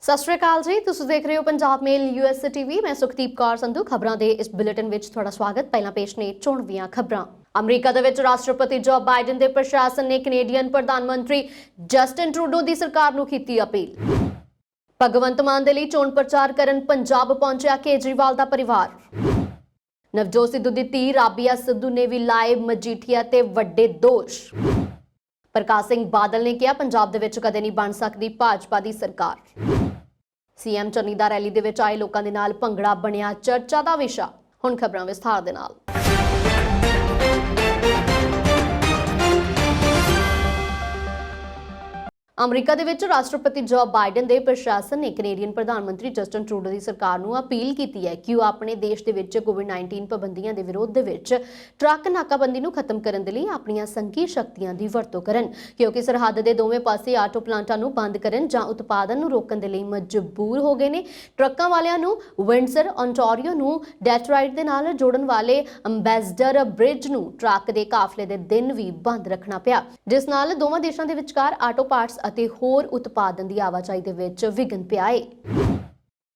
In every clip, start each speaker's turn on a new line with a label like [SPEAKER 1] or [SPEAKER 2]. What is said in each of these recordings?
[SPEAKER 1] ਸਤਿ ਸ਼੍ਰੀ ਅਕਾਲ ਜੀ, ਤੁਸੀਂ ਦੇਖ ਰਹੇ ਹੋ ਪੰਜਾਬ ਮੇਲ US TV। ਮੈਂ ਸੁਖਦੀਪ ਕੌਰ ਸੰਧੂ। ਖਬਰਾਂ ਦੇ ਇਸ ਬੁਲੇਟਿਨ ਵਿੱਚ ਤੁਹਾਡਾ ਸਵਾਗਤ। ਪਹਿਲਾਂ ਪੇਸ਼ ਨੇ ਚੋਣਵੀਆਂ ਖਬਰਾਂ। ਅਮਰੀਕਾ ਦੇ ਵਿੱਚ ਰਾਸ਼ਟਰਪਤੀ ਜੋ ਬਾਈਡਨ ਦੇ ਪ੍ਰਸ਼ਾਸਨ ਨੇ ਕੈਨੇਡੀਅਨ ਪ੍ਰਧਾਨ ਮੰਤਰੀ ਜਸਟਿਨ ਟਰੂਡੋ ਦੀ ਸਰਕਾਰ ਨੂੰ ਕੀਤੀ ਅਪੀਲ। ਭਗਵੰਤ ਮਾਨ ਦੇ ਲਈ ਚੋਣ ਪ੍ਰਚਾਰ ਕਰਨ ਪੰਜਾਬ ਪਹੁੰਚਿਆ ਕੇਜਰੀਵਾਲ ਦਾ ਪਰਿਵਾਰ। ਨਵਜੋਤ ਸਿੱਧੂ ਦੀ ਧੀ ਰਾਬੀਆ ਸਿੱਧੂ ਨੇ ਵੀ ਲਾਏ ਮਜੀਠੀਆ ਤੇ ਵੱਡੇ ਦੋਸ਼। ਪ੍ਰਕਾਸ਼ ਸਿੰਘ ਬਾਦਲ ਨੇ ਕਿਹਾ ਪੰਜਾਬ ਦੇ ਵਿੱਚ ਕਦੇ ਨਹੀਂ ਬਣ ਸਕਦੀ ਭਾਜਪਾ ਦੀ ਸਰਕਾਰ। ਸੀਐਮ ਚੰਨੀ ਦਾ ਰੈਲੀ ਦੇ ਵਿੱਚ ਆਏ ਲੋਕਾਂ ਦੇ ਨਾਲ ਭੰਗੜਾ ਬਣਿਆ ਚਰਚਾ ਦਾ ਵਿਸ਼ਾ। ਹੁਣ ਖਬਰਾਂ ਵਿਸਥਾਰ ਦੇ ਨਾਲ। ਅਮਰੀਕਾ ਦੇ ਵਿੱਚ ਰਾਸ਼ਟਰਪਤੀ ਜੋ ਬਾਈਡਨ ਦੇ ਪ੍ਰਸ਼ਾਸਨ ਨੇ ਕੈਨੇਡੀਅਨ ਪ੍ਰਧਾਨ ਮੰਤਰੀ ਜਸਟਿਨ ਟਰੂਡੋ ਦੀ ਸਰਕਾਰ ਨੂੰ ਅਪੀਲ ਕੀਤੀ ਹੈ ਕਿ ਉਹ ਆਪਣੇ ਦੇਸ਼ ਦੇ ਵਿੱਚ ਕੋਵਿਡ-19 ਪਾਬੰਦੀਆਂ ਦੇ ਵਿਰੋਧ ਦੇ ਵਿੱਚ ਟਰੱਕ ਨਾਕਾਬੰਦੀ ਨੂੰ ਖਤਮ ਕਰਨ ਦੇ ਲਈ ਆਪਣੀਆਂ ਸੰਘੀ ਸ਼ਕਤੀਆਂ ਦੀ ਵਰਤੋਂ ਕਰਨ, ਕਿਉਂਕਿ ਸਰਹੱਦ ਦੇ ਦੋਵੇਂ ਪਾਸੇ ਆਟੋ ਪਲਾਂਟਾਂ ਨੂੰ ਬੰਦ ਕਰਨ ਜਾਂ ਉਤਪਾਦਨ ਨੂੰ ਰੋਕਣ ਦੇ ਲਈ ਮਜਬੂਰ ਹੋ ਗਏ ਨੇ। ਟਰੱਕਾਂ ਵਾਲਿਆਂ ਨੂੰ ਵਿੰਡਸਰ, ontario ਨੂੰ ਡੈਟਰਾਇਟ ਦੇ ਨਾਲ ਜੋੜਨ ਵਾਲੇ ਅੰਬੈਸਡਰ ਬ੍ਰਿਜ ਨੂੰ ਟਰੱਕ ਦੇ ਕਾਫਲੇ ਦੇ ਦਿਨ ਵੀ ਬੰਦ ਰੱਖਣਾ ਪਿਆ, ਜਿਸ ਨਾਲ ਦੋਵਾਂ ਦੇਸ਼ਾਂ ਦੇ ਵਿਚਕਾਰ ਆਟੋ ਪਾਰਟਸ ਅਤੇ ਹੋਰ ਉਤਪਾਦਨ ਦੀ ਆਵਾਜਾਈ ਦੇ ਵਿੱਚ ਵਿਘਨ ਪਿਆ ਹੈ।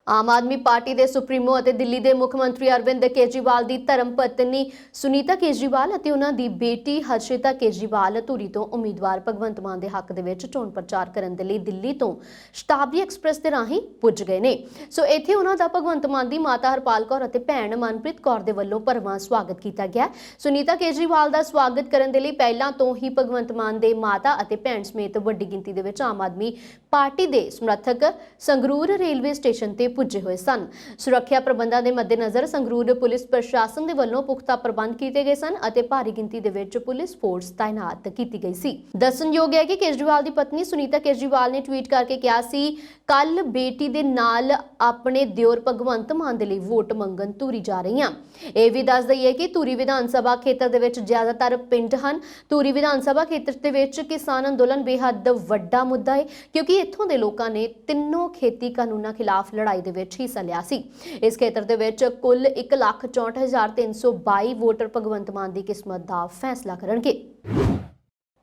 [SPEAKER 1] ਆਮ ਆਦਮੀ ਪਾਰਟੀ ਦੇ ਸੁਪਰੀਮੋ ਅਤੇ ਦਿੱਲੀ ਦੇ ਮੁੱਖ ਮੰਤਰੀ ਅਰਵਿੰਦ ਕੇਜਰੀਵਾਲ ਦੀ ਧਰਮ ਪਤਨੀ ਸੁਨੀਤਾ ਕੇਜਰੀਵਾਲ ਅਤੇ ਉਹਨਾਂ ਦੀ ਬੇਟੀ ਹਰਸ਼ਿਤਾ ਕੇਜਰੀਵਾਲ ਧੂਰੀ ਤੋਂ ਉਮੀਦਵਾਰ ਭਗਵੰਤ ਮਾਨ ਦੇ ਹੱਕ ਦੇ ਵਿੱਚ ਚੋਣ ਪ੍ਰਚਾਰ ਕਰਨ ਦੇ ਲਈ ਦਿੱਲੀ ਤੋਂ ਸ਼ਤਾਬਦੀ ਐਕਸਪ੍ਰੈਸ ਦੇ ਰਾਹੀਂ ਪੁੱਜ ਗਏ ਨੇ। ਸੋ ਇੱਥੇ ਉਹਨਾਂ ਦਾ ਭਗਵੰਤ ਮਾਨ ਦੀ ਮਾਤਾ ਹਰਪਾਲ ਕੌਰ ਅਤੇ ਭੈਣ ਮਨਪ੍ਰੀਤ ਕੌਰ ਦੇ ਵੱਲੋਂ ਭਰਵਾਂ ਸਵਾਗਤ ਕੀਤਾ ਗਿਆ। ਸੁਨੀਤਾ ਕੇਜਰੀਵਾਲ ਦਾ ਸਵਾਗਤ ਕਰਨ ਦੇ ਲਈ ਪਹਿਲਾਂ ਤੋਂ ਹੀ ਭਗਵੰਤ ਮਾਨ ਦੇ ਮਾਤਾ ਅਤੇ ਭੈਣ ਸਮੇਤ ਵੱਡੀ ਗਿਣਤੀ ਦੇ ਵਿੱਚ ਆਮ ਆਦਮੀ ਪਾਰਟੀ ਦੇ ਸਮਰਥਕ ਸੰਗਰੂਰ ਰੇਲਵੇ ਸਟੇਸ਼ਨ ਤੇ ਪੁੱਜੇ ਹੋਏ ਸਨ। ਸੁਰੱਖਿਆ ਪ੍ਰਬੰਧਾਂ ਦੇ ਮੱਦੇਨਜ਼ਰ ਸੰਗਰੂਰ ਪੁਲਿਸ ਪ੍ਰਸ਼ਾਸਨ ਦੇ ਵੱਲੋਂ ਪੁਖਤਾ ਪ੍ਰਬੰਧ ਕੀਤੇ ਗਏ ਸਨ ਅਤੇ ਭਾਰੀ ਗਿਣਤੀ ਦੇ ਵਿੱਚ ਪੁਲਿਸ ਫੋਰਸ ਤਾਇਨਾਤ ਕੀਤੀ ਗਈ ਸੀ। ਦੱਸਣਯੋਗ ਹੈ ਕਿ ਕੇਜਰੀਵਾਲ ਦੀ ਪਤਨੀ ਸੁਨੀਤਾ ਕੇਜਰੀਵਾਲ ਨੇ ਟਵੀਟ ਕਰਕੇ ਕਿਹਾ ਸੀ, ਕੱਲ ਬੇਟੀ ਦੇ ਨਾਲ ਆਪਣੇ ਦਿਓਰ ਭਗਵੰਤ ਮਾਨ ਦੇ ਲਈ ਵੋਟ ਮੰਗਣ ਧੂਰੀ ਜਾ ਰਹੀ ਹਾਂ। ਇਹ ਵੀ ਦੱਸ ਦਈਏ ਕਿ ਧੂਰੀ ਵਿਧਾਨ ਸਭਾ ਖੇਤਰ ਦੇ ਵਿੱਚ ਜ਼ਿਆਦਾਤਰ ਪਿੰਡ ਹਨ। ਧੂਰੀ ਵਿਧਾਨ ਸਭਾ ਖੇਤਰ ਦੇ ਵਿੱਚ ਕਿਸਾਨ ਅੰਦੋਲਨ ਬੇਹੱਦ ਵੱਡਾ ਮੁੱਦਾ ਹੈ, ਕਿਉਂਕਿ ਇੱਥੋਂ ਦੇ ਲੋਕਾਂ ਨੇ ਤਿੰਨੋਂ ਖੇਤੀ ਕਾਨੂੰਨਾਂ ਖਿਲਾਫ ਲੜਾਈ ਦੇ ਵਿੱਚ ਹਿੱਸਾ ਲਿਆ ਸੀ। ਇਸ ਖੇਤਰ ਦੇ ਵਿੱਚ ਕੁੱਲ 1,64,322 ਵੋਟਰ ਭਗਵੰਤ ਮਾਨ ਦੀ ਕਿਸਮਤ ਦਾ ਫੈਸਲਾ ਕਰਨਗੇ।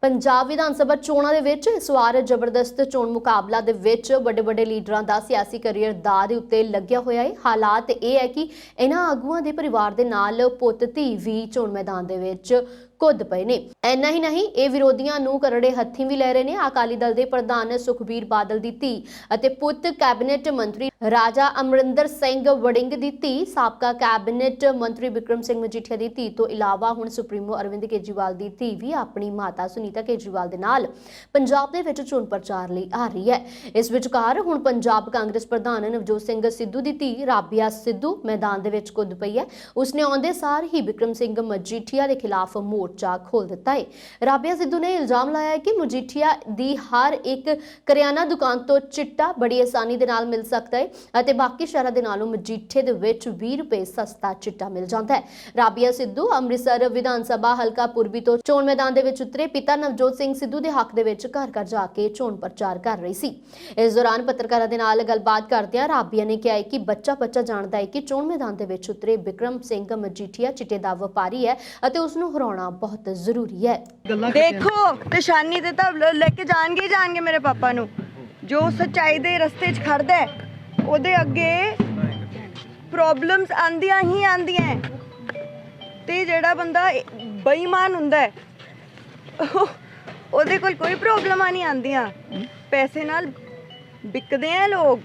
[SPEAKER 1] ਪੰਜਾਬ ਵਿਧਾਨ ਸਭਾ ਚੋਣਾਂ ਦੇ ਵਿੱਚ ਇਸ ਵਾਰ ਜ਼ਬਰਦਸਤ ਚੋਣ ਮੁਕਾਬਲਾ ਦੇ ਵਿੱਚ ਵੱਡੇ ਲੀਡਰਾਂ ਦਾ ਸਿਆਸੀ ਕੈਰੀਅਰ ਦਾਅ ਦੇ ਉੱਤੇ ਲੱਗਿਆ ਹੋਇਆ ਹੈ। ਹਾਲਾਤ ਇਹ ਹੈ ਕਿ ਇਹਨਾਂ ਆਗੂਆਂ ਦੇ ਪਰਿਵਾਰ ਦੇ ਨਾਲ ਪੁੱਤ ਧੀ ਵੀ ਚੋਣ ਮੈਦਾਨ ਦੇ ਵਿੱਚ ਕੁੱਦ ਪਏ ਨੇ। ਇੰਨਾ ਹੀ ਨਹੀਂ, ਇਹ ਵਿਰੋਧੀਆਂ ਨੂੰ ਕਰੜੇ ਹੱਥੀਂ ਵੀ ਲੈ ਰਹੇ ਨੇ। ਅਕਾਲੀ ਦਲ ਦੇ ਪ੍ਰਧਾਨ ਸੁਖਬੀਰ ਬਾਦਲ ਦੀ ਧੀ ਅਤੇ ਪੁੱਤ ਕੈਬਨਿਟ ਮੰਤਰੀ ਰਾਜਾ ਅਮਰਿੰਦਰ ਸਿੰਘ ਵੜਿੰਗ ਦੀ ਧੀ, ਸਾਬਕਾ ਕੈਬਨਿਟ ਮੰਤਰੀ ਬਿਕਰਮ ਸਿੰਘ ਮਜੀਠੀਆ ਦੀ ਧੀ ਤੋਂ ਇਲਾਵਾ ਹੁਣ ਸੁਪਰੀਮੋ ਅਰਵਿੰਦ ਕੇਜਰੀਵਾਲ ਦੀ ਧੀ ਵੀ ਆਪਣੀ ਮਾਤਾ ਸੁਨੀਤਾ ਕੇਜਰੀਵਾਲ ਦੇ ਨਾਲ ਪੰਜਾਬ ਦੇ ਵਿੱਚ ਚੋਣ ਪ੍ਰਚਾਰ ਲਈ ਆ ਰਹੀ ਹੈ। ਇਸ ਵਿਚਕਾਰ ਹੁਣ ਪੰਜਾਬ ਕਾਂਗਰਸ ਪ੍ਰਧਾਨ ਨਵਜੋਤ ਸਿੰਘ ਸਿੱਧੂ ਦੀ ਧੀ ਰਾਬੀਆ ਸਿੱਧੂ ਮੈਦਾਨ ਦੇ ਵਿੱਚ ਕੁੱਦ ਪਈ ਹੈ। ਉਸਨੇ ਆਉਂਦੇ ਸਾਰ ਹੀ ਬਿਕਰਮ ਸਿੰਘ ਮਜੀਠੀਆ ਦੇ ਖਿਲਾਫ ਮੋਰਚਾ ਖੋਲ ਦਿੱਤਾ ਹੈ। ਰਾਬੀਆ ਸਿੱਧੂ ਨੇ ਇਲਜ਼ਾਮ ਲਾਇਆ ਹੈ ਕਿ ਮਜੀਠੀਆ ਦੀ ਹਰ ਇੱਕ ਕਰਿਆਨਾ ਦੁਕਾਨ ਤੋਂ ਚਿੱਟਾ ਬੜੀ ਆਸਾਨੀ ਦੇ ਨਾਲ ਮਿਲ ਸਕਦਾ ਹੈ ਅਤੇ ਬਾਕੀ ਸ਼ਹਿਰਾਂ ਦੇ ਨਾਲੋਂ ਮਜੀਠੇ ਦੇ ਵਿੱਚ 20 ਰੁਪਏ ਸਸਤਾ ਚਿੱਟਾ ਮਿਲ ਜਾਂਦਾ ਹੈ। ਰਾਬੀਆ ਸਿੱਧੂ ਅੰਮ੍ਰਿਤਸਰ ਵਿਧਾਨ ਸਭਾ ਹਲਕਾ ਪੂਰਬੀ ਤੋਂ ਚੋਣ ਮੈਦਾਨ ਦੇ ਵਿੱਚ ਉਤਰੇ ਪਿਤਾ ਨਵਜੋਤ ਸਿੰਘ ਸਿੱਧੂ ਦੇ ਹੱਕ ਦੇ ਵਿੱਚ ਘਰ ਜਾ ਕੇ ਚੋਣ ਪ੍ਰਚਾਰ ਕਰ ਰਹੀ ਸੀ। ਇਸ ਦੌਰਾਨ ਪੱਤਰਕਾਰਾਂ ਦੇ ਨਾਲ ਗੱਲਬਾਤ ਕਰਦਿਆਂ ਰਾਬੀਆ ਨੇ ਕਿਹਾ ਕਿ ਬੱਚਾ ਜਾਣਦਾ ਹੈ ਕਿ ਚੋਣ ਮੈਦਾਨ ਦੇ ਵਿੱਚ ਉਤਰੇ ਬਿਕਰਮ ਸਿੰਘ ਮਜੀਠੀਆ ਚਿੱਟੇ ਦਾ ਵਪਾਰੀ ਹੈ ਅਤੇ ਉਸ ਨੂੰ ਹਰਾਉਣਾ ਬਹੁਤ ਜ਼ਰੂਰੀ ਹੈ।
[SPEAKER 2] ਦੇਖੋ ਨਿਸ਼ਾਨੀ ਤੇ ਤਾਂ ਲੈ ਕੇ ਜਾਣਗੇ ਮੇਰੇ ਪਾਪਾ ਨੂੰ। ਜੋ ਸੱਚਾਈ ਦੇ ਰਸਤੇ 'ਚ ਖੜਦਾ ਹੈ ਉਹਦੇ ਅੱਗੇ ਪ੍ਰੋਬਲਮਸ ਆਂਦੀਆਂ ਹੀ ਆਂਦੀਆਂ, ਤੇ ਜਿਹੜਾ ਬੰਦਾ ਬੇਈਮਾਨ ਹੁੰਦਾ ਹੈ ਉਹਦੇ ਕੋਲ ਕੋਈ ਪ੍ਰੋਬਲਮਾਂ ਨਹੀਂ ਆਂਦੀਆਂ। ਪੈਸੇ ਨਾਲ ਵਿਕਦੇ ਆ ਲੋਕ,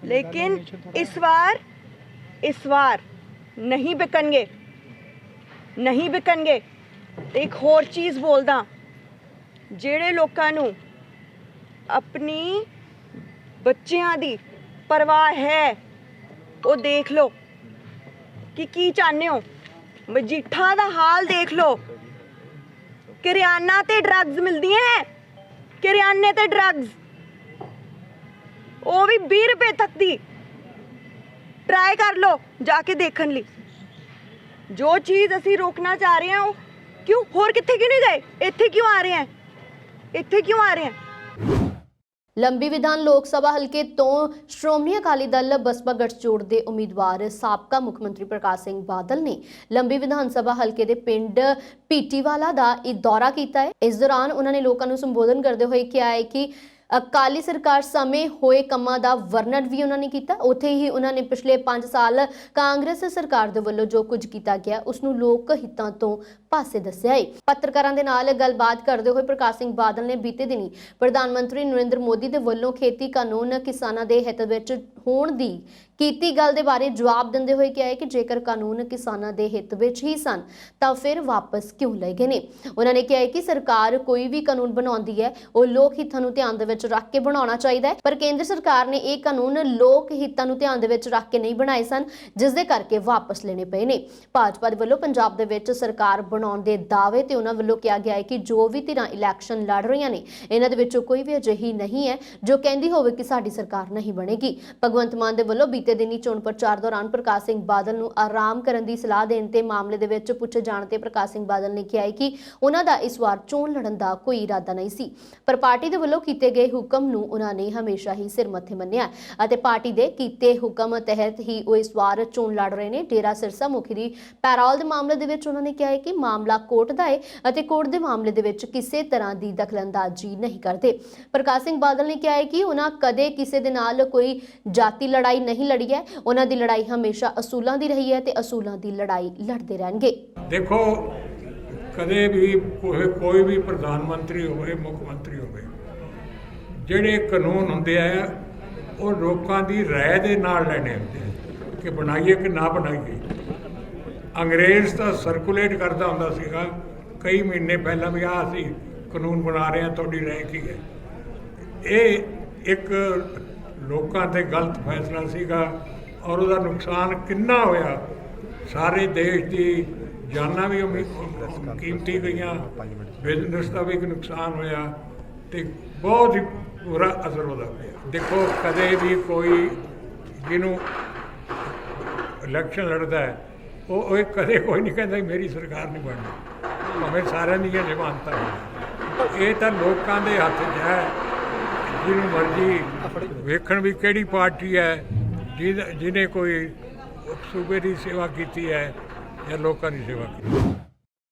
[SPEAKER 2] ਲੇਕਿਨ ਇਸ ਵਾਰ ਨਹੀਂ ਵਿਕਣਗੇ। ਤੇ ਇੱਕ ਹੋਰ ਚੀਜ਼ ਬੋਲਦਾ, ਜਿਹੜੇ ਲੋਕਾਂ ਨੂੰ ਆਪਣੀ ਬੱਚਿਆਂ ਦੀ ਪਰਵਾਹ ਹੈ ਉਹ ਦੇਖ ਲਓ ਕਿ ਕੀ ਚਾਹੁੰਦੇ ਹੋ। ਮਜੀਠਾ ਦਾ ਹਾਲ ਦੇਖ ਲਓ। ਕਰਿਆਨਾ ਤੇ ਡਰੱਗਸ ਮਿਲਦੀਆਂ ਹੈ, ਕਰਿਆਨੇ ਤੇ ਡਰੱਗਸ, ਉਹ ਵੀ 20 ਰੁਪਏ ਤੱਕ ਦੀ। ਟਰਾਈ ਕਰ ਲਓ ਜਾ ਕੇ ਦੇਖਣ ਲਈ। ਜੋ ਚੀਜ਼ ਅਸੀਂ ਰੋਕਣਾ ਚਾਹ ਰਹੇ ਹਾਂ ਉਹ ਕਿਉਂ ਹੋਰ ਕਿੱਥੇ ਕਿਉਂ ਨਹੀਂ ਗਏ, ਇੱਥੇ ਕਿਉਂ ਆ ਰਹੇ हैं?
[SPEAKER 1] ਲੰਬੀ ਵਿਧਾਨ ਲੋਕ ਸਭਾ ਹਲਕੇ ਤੋਂ ਸ਼੍ਰੋਮਣੀ ਅਕਾਲੀ ਦਲ ਬਸਪਾ ਗਠਜੋੜ ਦੇ ਉਮੀਦਵਾਰ ਸਾਬਕਾ ਮੁੱਖ ਮੰਤਰੀ ਪ੍ਰਕਾਸ਼ ਸਿੰਘ ਬਾਦਲ ਨੇ ਲੰਬੀ ਵਿਧਾਨ ਸਭਾ ਹਲਕੇ ਦੇ ਪਿੰਡ ਪੀਟੀਵਾਲਾ ਦਾ ਦੌਰਾ ਕੀਤਾ ਹੈ। ਇਸ ਦੌਰਾਨ ਉਹਨਾਂ ਨੇ ਲੋਕਾਂ ਨੂੰ ਸੰਬੋਧਨ ਕਰਦੇ ਹੋਏ ਕਿਹਾ ਹੈ ਕਿ ਅਕਾਲੀ ਸਰਕਾਰ ਸਮੇਂ ਹੋਏ ਕੰਮਾਂ ਦਾ ਵਰਣਨ ਵੀ ਉਹਨਾਂ ਨੇ ਕੀਤਾ। ਉੱਥੇ ਹੀ ਉਹਨਾਂ ਨੇ ਪਿਛਲੇ 5 ਸਾਲ ਕਾਂਗਰਸ ਸਰਕਾਰ ਦੇ ਵੱਲੋਂ ਜੋ ਕੁਝ ਕੀਤਾ ਗਿਆ ਉਸ ਨੂੰ ਲੋਕ ਹਿੱਤਾਂ ਤੋਂ ਪਾਸੇ ਦੱਸਿਆ ਹੈ। ਪੱਤਰਕਾਰਾਂ ਦੇ ਨਾਲ ਗੱਲਬਾਤ ਕਰਦੇ ਹੋਏ ਪ੍ਰਕਾਸ਼ ਸਿੰਘ ਬਾਦਲ ਨੇ ਬੀਤੇ ਦਿਨੀ ਪ੍ਰਧਾਨ ਮੰਤਰੀ ਨਰਿੰਦਰ ਮੋਦੀ ਦੇ ਵੱਲੋਂ ਖੇਤੀ ਕਾਨੂੰਨ ਕਿਸਾਨਾਂ ਦੇ ਹਿੱਤ ਵਿੱਚ ਹੋਣ ਦੀ ਕੀਤੀ ਗੱਲ ਦੇ ਬਾਰੇ ਜਵਾਬ ਦਿੰਦੇ ਹੋਏ ਕਿਹਾ ਹੈ ਕਿ ਜੇਕਰ ਕਾਨੂੰਨ ਕਿਸਾਨਾਂ ਦੇ ਹਿੱਤ ਵਿੱਚ ਹੀ ਸਨ ਤਾਂ ਫਿਰ ਵਾਪਸ ਕਿਉਂ ਲਏ ਗਏ ਨੇ। ਉਹਨਾਂ ਨੇ ਕਿਹਾ ਹੈ ਕਿ ਸਰਕਾਰ ਕੋਈ ਵੀ ਕਾਨੂੰਨ ਬਣਾਉਂਦੀ ਹੈ ਉਹ ਲੋਕ ਹਿੱਤਾਂ ਨੂੰ ਧਿਆਨ ਦੇ ਵਿੱਚ ਰੱਖ ਕੇ ਬਣਾਉਣਾ ਚਾਹੀਦਾ ਹੈ, ਪਰ ਕੇਂਦਰ ਸਰਕਾਰ ਨੇ ਇਹ ਕਾਨੂੰਨ ਲੋਕ ਹਿੱਤਾਂ ਨੂੰ ਧਿਆਨ ਦੇ ਵਿੱਚ ਰੱਖ ਕੇ ਨਹੀਂ ਬਣਾਏ ਸਨ, ਜਿਸ ਦੇ ਕਰਕੇ ਵਾਪਸ ਲੈਣੇ ਪਏ ਨੇ। ਭਾਜਪਾ ਦੇ ਵੱਲੋਂ ਪੰਜਾਬ ਦੇ ਵਿੱਚ ਸਰਕਾਰ ਬਣਾਉਣ ਦੇ ਦਾਅਵੇ ਤੇ ਉਹਨਾਂ ਵੱਲੋਂ ਕਿਹਾ ਗਿਆ ਹੈ ਕਿ ਜੋ ਵੀ ਧਿਰਾਂ ਇਲੈਕਸ਼ਨ ਲੜ ਰਹੀਆਂ ਨੇ ਇਹਨਾਂ ਦੇ ਵਿੱਚੋਂ ਕੋਈ ਵੀ ਅਜਿਹੀ ਨਹੀਂ ਹੈ ਜੋ ਕਹਿੰਦੀ ਹੋਵੇ ਕਿ ਸਾਡੀ ਸਰਕਾਰ ਨਹੀਂ ਬਣੇਗੀ। ਭਗਵੰਤ ਮਾਨ ਦੇ ਵੱਲੋਂ ਬੀਤੇ ਦਿਨੀ ਚੋਣ ਪ੍ਰਚਾਰ ਦੌਰਾਨ ਪ੍ਰਕਾਸ਼ ਸਿੰਘ ਬਾਦਲ ਨੂੰ ਆਰਾਮ ਕਰਨ ਦੀ ਸਲਾਹ ਦੇਣ ਤੇ ਮਾਮਲੇ ਦੇ ਵਿੱਚ ਪੁੱਛੇ ਜਾਣ ਤੇ ਪ੍ਰਕਾਸ਼ ਸਿੰਘ ਬਾਦਲ ਨੇ ਕਿਹਾ ਹੈ ਕਿ ਉਹਨਾਂ ਦਾ ਇਸ ਵਾਰ ਚੋਣ ਲੜਨ ਦਾ ਕੋਈ ਇਰਾਦਾ ਨਹੀਂ ਸੀ, ਪਰ ਪਾਰਟੀ ਦੇ ਵੱਲੋਂ ਕੀਤੇ ਗਏ ਹੁਕਮ ਨੂੰ ਉਹਨਾਂ ਨੇ ਹਮੇਸ਼ਾ ਹੀ ਸਿਰ ਮੱਥੇ ਮੰਨਿਆ ਅਤੇ ਪਾਰਟੀ ਦੇ ਕੀਤੇ ਹੁਕਮ ਤਹਿਤ ਹੀ ਉਹ ਇਸ ਵਾਰ ਚੋਣ ਲੜ ਰਹੇ ਨੇ। ਡੇਰਾ ਸਿਰਸਾ ਮੁਖੀ ਦੀ ਪੈਰੋਲ ਦੇ ਮਾਮਲੇ ਦੇ ਵਿੱਚ ਉਹਨਾਂ ਨੇ ਕਿਹਾ ਹੈ ਕਿ ਮਾਮਲਾ ਕੋਰਟ ਦਾ ਹੈ ਅਤੇ ਕੋਰਟ ਦੇ ਮਾਮਲੇ ਦੇ ਵਿੱਚ ਕਿਸੇ ਤਰ੍ਹਾਂ ਦੀ ਦਖਲਅੰਦਾਜ਼ੀ ਨਹੀਂ ਕਰਦੇ। ਪ੍ਰਕਾਸ਼ ਸਿੰਘ ਬਾਦਲ ਨੇ ਕਿਹਾ ਹੈ ਕਿ ਉਹਨਾਂ ਕਦੇ ਕਿਸੇ ਦੇ ਨਾਲ ਕੋਈ ਜਾਤੀ ਲੜਾਈ ਨਹੀਂ ਲੜੀ ਹੈ, ਉਹਨਾਂ ਦੀ ਲੜਾਈ ਹਮੇਸ਼ਾ ਅਸੂਲਾਂ ਦੀ ਰਹੀ ਹੈ ਤੇ ਅਸੂਲਾਂ ਦੀ ਲੜਾਈ ਲੜਦੇ ਰਹਿਣਗੇ।
[SPEAKER 3] ਦੇਖੋ, ਕਦੇ ਵੀ ਕੋਈ ਵੀ ਪ੍ਰਧਾਨ ਮੰਤਰੀ ਹੋਵੇ, ਮੁੱਖ ਮੰਤਰੀ ਹੋਵੇ, ਜਿਹੜੇ ਕਾਨੂੰਨ ਹੁੰਦੇ ਆ ਉਹ ਲੋਕਾਂ ਦੀ ਰਾਏ ਦੇ ਨਾਲ ਲੈਣੇ ਹੁੰਦੇ ਆ ਕਿ ਬਣਾਈਏ ਕਿ ਨਾ ਬਣਾਈਏ। ਅੰਗਰੇਜ਼ ਤਾਂ ਸਰਕੂਲੇਟ ਕਰਦਾ ਹੁੰਦਾ ਸੀਗਾ ਕਈ ਮਹੀਨੇ ਪਹਿਲਾਂ ਵੀ ਆਹ ਅਸੀਂ ਕਾਨੂੰਨ ਬਣਾ ਰਹੇ ਹਾਂ, ਤੁਹਾਡੀ ਰਾਏ ਕੀ ਹੈ। ਇਹ ਇੱਕ ਲੋਕਾਂ ਤੇ ਗਲਤ ਫੈਸਲਾ ਸੀਗਾ ਔਰ ਉਹਦਾ ਨੁਕਸਾਨ ਕਿੰਨਾ ਹੋਇਆ। ਸਾਰੇ ਦੇਸ਼ ਦੀ ਜਾਨਾਂ ਵੀ ਕੀਮਤੀ ਗਈਆਂ, ਬਿਜ਼ਨਸ ਦਾ ਵੀ ਇੱਕ ਨੁਕਸਾਨ ਹੋਇਆ ਤੇ ਬਹੁਤ ਹੀ ਬੁਰਾ ਅਸਰ ਉਹਦਾ ਪਿਆ। ਦੇਖੋ, ਕਦੇ ਵੀ ਕੋਈ ਜਿਹਨੂੰ ਇਲੈਕਸ਼ਨ ਲੜਦਾ ਹੈ ਉਹ ਕਦੇ ਕੋਈ ਨਹੀਂ ਕਹਿੰਦਾ ਮੇਰੀ ਸਰਕਾਰ ਨਹੀਂ ਬਣਨੀ, ਭਾਵੇਂ ਸਾਰਿਆਂ ਦੀਆਂ ਜ਼ਮਾਨਤਾਂ ਹੋਣ। ਇਹ ਤਾਂ ਲੋਕਾਂ ਦੇ ਹੱਥ 'ਚ ਹੈ, ਜਿਹਨੂੰ ਮਰਜ਼ੀ ਵੇਖਣ ਵੀ ਕਿਹੜੀ ਪਾਰਟੀ ਹੈ ਜਿਹਨੇ ਕੋਈ ਸੂਬੇ ਦੀ ਸੇਵਾ ਕੀਤੀ ਹੈ ਜਾਂ ਲੋਕਾਂ ਦੀ ਸੇਵਾ ਕੀਤੀ।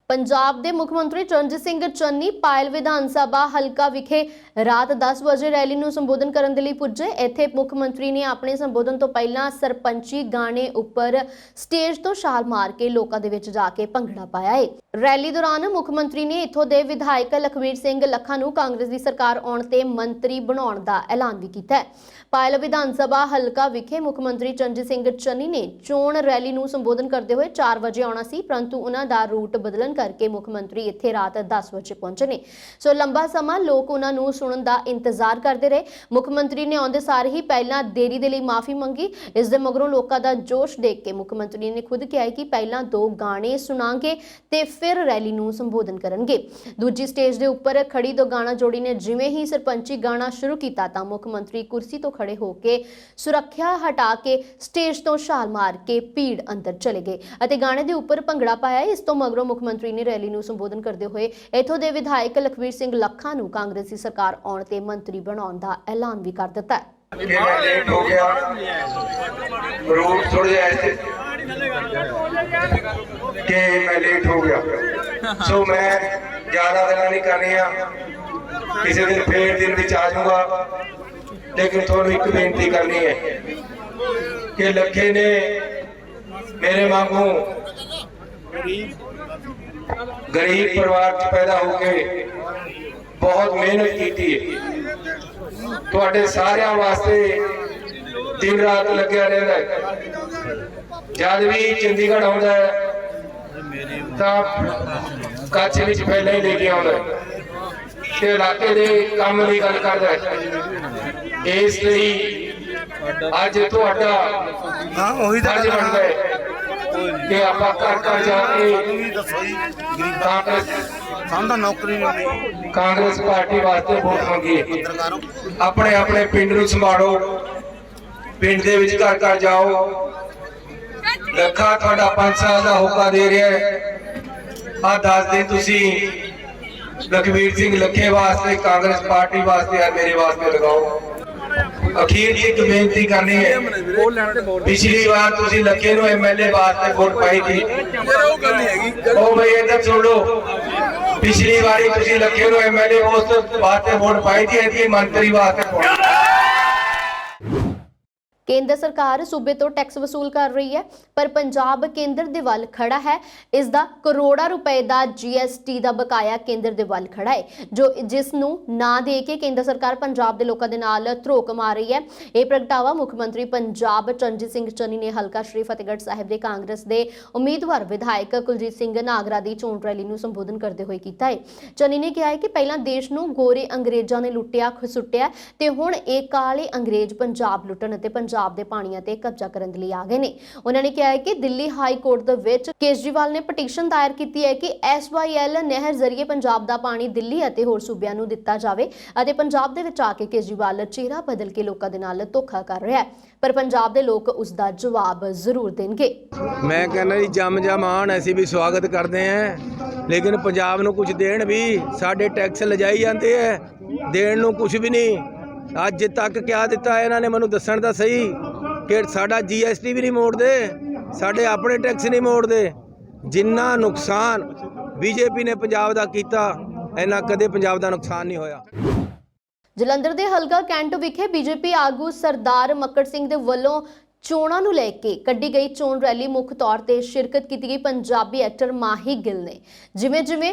[SPEAKER 1] ਪੰਜਾਬ ਦੇ ਮੁੱਖ ਮੰਤਰੀ ਚਰਨਜੀਤ ਸਿੰਘ ਚੰਨੀ ਪਾਇਲ ਵਿਧਾਨ ਸਭਾ ਹਲਕਾ ਵਿਖੇ ਰਾਤ 10 ਵਜੇ ਰੈਲੀ ਨੂੰ ਸੰਬੋਧਨ ਕਰਨ ਦੇ ਲਈ ਪੁੱਜੇ। ਇੱਥੇ ਮੁੱਖ ਮੰਤਰੀ ਨੇ ਆਪਣੇ ਸੰਬੋਧਨ ਤੋਂ ਪਹਿਲਾਂ ਸਰਪੰਚੀ ਗਾਣੇ ਉੱਪਰ ਸਟੇਜ ਤੋਂ ਛਾਲ ਮਾਰ ਕੇ ਲੋਕਾਂ ਦੇ ਵਿੱਚ ਜਾ ਕੇ ਭੰਗੜਾ ਪਾਇਆ ਹੈ। ਰੈਲੀ ਦੌਰਾਨ ਮੁੱਖ ਮੰਤਰੀ ਨੇ ਇੱਥੋਂ ਦੇ ਵਿਧਾਇਕ ਲਖਵੀਰ ਸਿੰਘ ਲੱਖਾ ਨੂੰ ਕਾਂਗਰਸ ਦੀ ਸਰਕਾਰ ਆਉਣ ਤੇ ਮੰਤਰੀ ਬਣਾਉਣ ਦਾ ਐਲਾਨ ਵੀ ਕੀਤਾ ਹੈ। ਪਾਇਲ ਵਿਧਾਨ ਸਭਾ ਹਲਕਾ ਵਿਖੇ ਮੁੱਖ ਮੰਤਰੀ ਚਰਨਜੀਤ ਸਿੰਘ ਚੰਨੀ ਨੇ ਚੋਣ ਰੈਲੀ ਨੂੰ ਸੰਬੋਧਨ ਕਰਦੇ ਹੋਏ 4 ਵਜੇ ਆਉਣਾ ਸੀ, ਪਰੰਤੂ ਉਹਨਾਂ ਦਾ ਰੂਟ ਬਦਲਣ ਕਰਕੇ ਮੁੱਖ ਮੰਤਰੀ ਇੱਥੇ ਰਾਤ 10 ਵਜੇ ਪਹੁੰਚੇ ਨੇ। ਸੋ ਲੰਬਾ ਸਮਾਂ ਲੋਕ ਉਹਨਾਂ ਨੂੰ ਸੁਣਨ ਦਾ ਇੰਤਜ਼ਾਰ ਕਰਦੇ ਰਹੇ। ਮੁੱਖ ਮੰਤਰੀ ਨੇ ਆਉਂਦੇ ਸਾਰ ਹੀ ਪਹਿਲਾਂ ਦੇਰੀ ਦੇ ਲਈ ਮਾਫੀ ਮੰਗੀ। ਇਸ ਦੇ ਮਗਰੋਂ ਲੋਕਾਂ ਦਾ ਜੋਸ਼ ਦੇਖ ਕੇ ਮੁੱਖ ਮੰਤਰੀ ਨੇ ਖੁਦ ਕਿਹਾ ਕਿ ਪਹਿਲਾਂ 2 ਗਾਣੇ ਸੁਣਾਂਗੇ ਤੇ ਫਿਰ ਰੈਲੀ ਨੂੰ ਸੰਬੋਧਨ ਕਰਨਗੇ। ਦੂਜੀ ਸਟੇਜ ਦੇ ਉੱਪਰ ਖੜੀ 2 ਗਾਣਾ ਜੋੜੀ ਨੇ ਜਿਵੇਂ ਹੀ ਸਰਪੰਚੀ ਗਾਣਾ ਸ਼ੁਰੂ ਕੀਤਾ ਤਾਂ ਮੁੱਖ ਮੰਤਰੀ ਕੁਰਸੀ ਤੋਂ ਖੜੇ ਹੋ ਕੇ ਸੁਰੱਖਿਆ ਹਟਾ ਕੇ ਸਟੇਜ ਤੋਂ ਛਾਲ ਮਾਰ ਕੇ ਭੀੜ ਅੰਦਰ ਚਲੇ ਗਏ ਅਤੇ ਗਾਣੇ ਦੇ ਉੱਪਰ ਭੰਗੜਾ ਪਾਇਆ। ਇਸ ਤੋਂ ਮਗਰੋਂ ਮੁੱਖ ਮੰਤਰੀ ਨੇ ਰੈਲੀ ਨੂੰ ਸੰਬੋਧਨ ਕਰਦੇ ਹੋਏ ਇੱਥੋਂ ਦੇ ਵਿਧਾਇਕ ਲਖਵੀਰ ਸਿੰਘ ਲੱਖਾ ਨੂੰ ਕਾਂਗਰਸੀ ਸਰਕਾਰ ਆਉਣ ਤੇ ਮੰਤਰੀ ਬਣਾਉਣ ਦਾ ਐਲਾਨ ਵੀ ਕਰ ਦਿੱਤਾ ਹੈ।
[SPEAKER 4] लेट हो गया, रोड थोड़े ऐसे कि मैं लेट हो गया। सो मैं ज़्यादा गल्लां नहीं करनियां, किसी दिन फिर दिन विच आ जाऊंगा, लेकिन थोड़ी एक बेनती करनी है कि लखे ने मेरे वांगू गरीब परिवार च पैदा होके बहुत मेहनत की है। ਤੁਹਾਡੇ ਸਾਰਿਆਂ ਵਾਸਤੇ ਦਿਨ ਰਾਤ ਲੱਗਿਆ ਰਹਿੰਦਾ ਹੈ। ਜਦ ਵੀ ਚੰਡੀਗੜ੍ਹ ਆਉਂਦਾ ਤਾਂ ਕੱਛ ਵਿੱਚ ਪਹਿਲਾਂ ਹੀ ਲੈ ਕੇ ਆਉਂਦਾ ਤੇ ਇਲਾਕੇ ਦੇ ਕੰਮ ਦੀ ਗੱਲ ਕਰਦਾ ਹੈ। ਇਸ ਲਈ ਅੱਜ ਤੁਹਾਡਾ ਫਰਜ਼ ਬਣਦਾ ਹੈ ਕਿ ਆਪਾਂ ਘਰ ਘਰ ਜਾ ਕੇ ਕਾਂਗਰਸ ਪਾਰਟੀ ਵਾਸਤੇ ਵੋਟ ਮੰਗੀਏ। ਆਪਣੇ ਆਪਣੇ ਪਿੰਡ ਨੂੰ ਸੰਭਾਲੋ, ਪਿੰਡ ਦੇ ਵਿੱਚ ਘਰ ਘਰ ਜਾਓ। ਲੱਖਾ ਤੁਹਾਡਾ 5 ਸਾਲ ਦਾ ਹੋਕਾ ਦੇ ਰਿਹਾ ਹੈ। ਆ 10 ਦਿਨ ਤੁਸੀਂ ਲਖਵੀਰ ਸਿੰਘ ਲੱਖੇ ਵਾਸਤੇ, ਕਾਂਗਰਸ ਪਾਰਟੀ ਵਾਸਤੇ ਔਰ ਮੇਰੇ ਵਾਸਤੇ ਲਗਾਓ। ਅਖੀਰ ਜੀ ਇੱਕ ਬੇਨਤੀ ਕਰਨੀ ਹੈ, ਪਿਛਲੀ ਵਾਰ ਤੁਸੀਂ ਲੱਖੇ ਨੂੰ ਐਮਐਲਏ ਵਾਸਤੇ ਵੋਟ ਪਾਈ ਸੀ। ਉਹ ਬਈ ਇੱਧਰ ਸੁਣ ਲਓ, ਪਿਛਲੀ ਵਾਰੀ ਤੁਸੀਂ ਲੱਗੇ ਨੂੰ ਐਮਐਲਏ ਉਸ ਵਾਸਤੇ ਵੋਟ ਪਾਈ ਸੀ, ਐਤਕੀ ਮੰਤਰੀ ਵਾਸਤੇ ਪਾਉਣੀ।
[SPEAKER 1] ਕੇਂਦਰ ਸਰਕਾਰ ਸੂਬੇ ਤੋਂ ਟੈਕਸ ਵਸੂਲ ਕਰ ਰਹੀ ਹੈ, ਪਰ ਪੰਜਾਬ ਕੇਂਦਰ ਦੇ ਵੱਲ ਖੜਾ ਹੈ। ਇਸ ਦਾ ਕਰੋੜਾਂ ਰੁਪਏ ਦਾ GST ਦਾ ਬਕਾਇਆ ਕੇਂਦਰ ਦੇ ਵੱਲ ਖੜਾ ਹੈ, ਜਿਸ ਨੂੰ ਨਾ ਦੇ ਕੇ ਕੇਂਦਰ ਸਰਕਾਰ ਪੰਜਾਬ ਦੇ ਲੋਕਾਂ ਦੇ ਨਾਲ ਧਰੋਕ ਮਾਰ ਰਹੀ ਹੈ। ਇਹ ਪ੍ਰਗਟਾਵਾ ਮੁੱਖ ਮੰਤਰੀ ਪੰਜਾਬ ਚਰਨਜੀਤ ਸਿੰਘ ਚੰਨੀ ਨੇ ਹਲਕਾ ਸ਼੍ਰੀ ਫਤਿਹਗੜ੍ਹ ਸਾਹਿਬ ਦੇ ਕਾਂਗਰਸ ਦੇ ਉਮੀਦਵਾਰ ਵਿਧਾਇਕ ਕੁਲਜੀਤ ਸਿੰਘ ਨਾਗਰਾ ਦੀ ਚੋਣ ਰੈਲੀ ਨੂੰ ਸੰਬੋਧਨ ਕਰਦੇ ਹੋਏ ਕੀਤਾ ਹੈ। ਚੰਨੀ ਨੇ ਕਿਹਾ ਹੈ ਕਿ ਪਹਿਲਾਂ ਦੇਸ਼ ਨੂੰ ਗੋਰੇ ਅੰਗਰੇਜ਼ਾਂ ਨੇ ਲੁੱਟਿਆ ਖਸੁੱਟਿਆ ਤੇ ਹੁਣ ਇਹ ਕਾਲੇ ਅੰਗਰੇਜ਼ ਪੰਜਾਬ ਲੁੱਟਣ ਅਤੇ ਪੰਜਾਬ ਦੇ ਪਾਣੀਆਂ ਤੇ ਕਬਜ਼ਾ ਕਰਨ ਦੇ ਲਈ ਆ ਗਏ ਨੇ। ਉਹਨਾਂ ਨੇ ਕਿਹਾ ਹੈ ਕਿ ਦਿੱਲੀ ਹਾਈ ਕੋਰਟ ਦੇ ਵਿੱਚ ਕੇਜਰੀਵਾਲ ਨੇ ਪਟੀਸ਼ਨ ਦਾਇਰ ਕੀਤੀ ਹੈ ਕਿ SYL ਨਹਿਰ ਜ਼ਰੀਏ ਪੰਜਾਬ ਦਾ ਪਾਣੀ ਦਿੱਲੀ ਅਤੇ ਹੋਰ ਸੂਬਿਆਂ ਨੂੰ ਦਿੱਤਾ ਜਾਵੇ ਅਤੇ ਪੰਜਾਬ ਦੇ ਵਿੱਚ ਆ ਕੇ ਕੇਜਰੀਵਾਲ ਚਿਹਰਾ ਬਦਲ ਕੇ ਲੋਕਾਂ ਦੇ ਨਾਲ ਧੋਖਾ ਕਰ ਰਿਹਾ ਹੈ, ਪਰ ਪੰਜਾਬ ਦੇ ਲੋਕ ਉਸ ਦਾ ਜਵਾਬ ਜ਼ਰੂਰ ਦੇਣਗੇ।
[SPEAKER 5] मैं कहना जी जम आन ऐसी भी स्वागत करते हैं, लेकिन पंजाब ਨੂੰ कुछ देण भी साडे टैक्स लजाई जाते हैं, देण ਨੂੰ कुछ भी नहीं। ਅੱਜ ਤੱਕ ਕਿਆ ਦਿੱਤਾ ਇਹਨਾਂ ਨੇ ਮੈਨੂੰ ਦੱਸਣ ਤਾਂ ਸਹੀ ਕਿ ਸਾਡਾ GST ਵੀ ਨਹੀਂ ਮੋੜਦੇ, ਸਾਡੇ ਆਪਣੇ ਟੈਕਸ ਨਹੀਂ ਮੋੜਦੇ। ਜਿੰਨਾ ਨੁਕਸਾਨ BJP ਨੇ ਪੰਜਾਬ ਦਾ ਕੀਤਾ, ਇਹਨਾਂ ਕਦੇ ਪੰਜਾਬ ਦਾ ਨੁਕਸਾਨ ਨਹੀਂ ਹੋਇਆ।
[SPEAKER 1] ਜਲੰਧਰ ਦੇ ਹਲਕਾ ਕੈਂਟ ਵਿਖੇ BJP ਆਗੂ ਸਰਦਾਰ ਮੱਕੜ ਸਿੰਘ ਦੇ ਵੱਲੋਂ ਚੋਣਾਂ ਨੂੰ ਲੈ ਕੇ ਕੱਢੀ ਗਈ ਚੋਣ ਰੈਲੀ ਮੁੱਖ ਤੌਰ ਤੇ ਸ਼ਿਰਕਤ ਕੀਤੀ ਗਈ ਪੰਜਾਬੀ ਐਕਟਰ ਮਾਹੀ ਗਿੱਲ ਨੇ। ਜਿਵੇਂ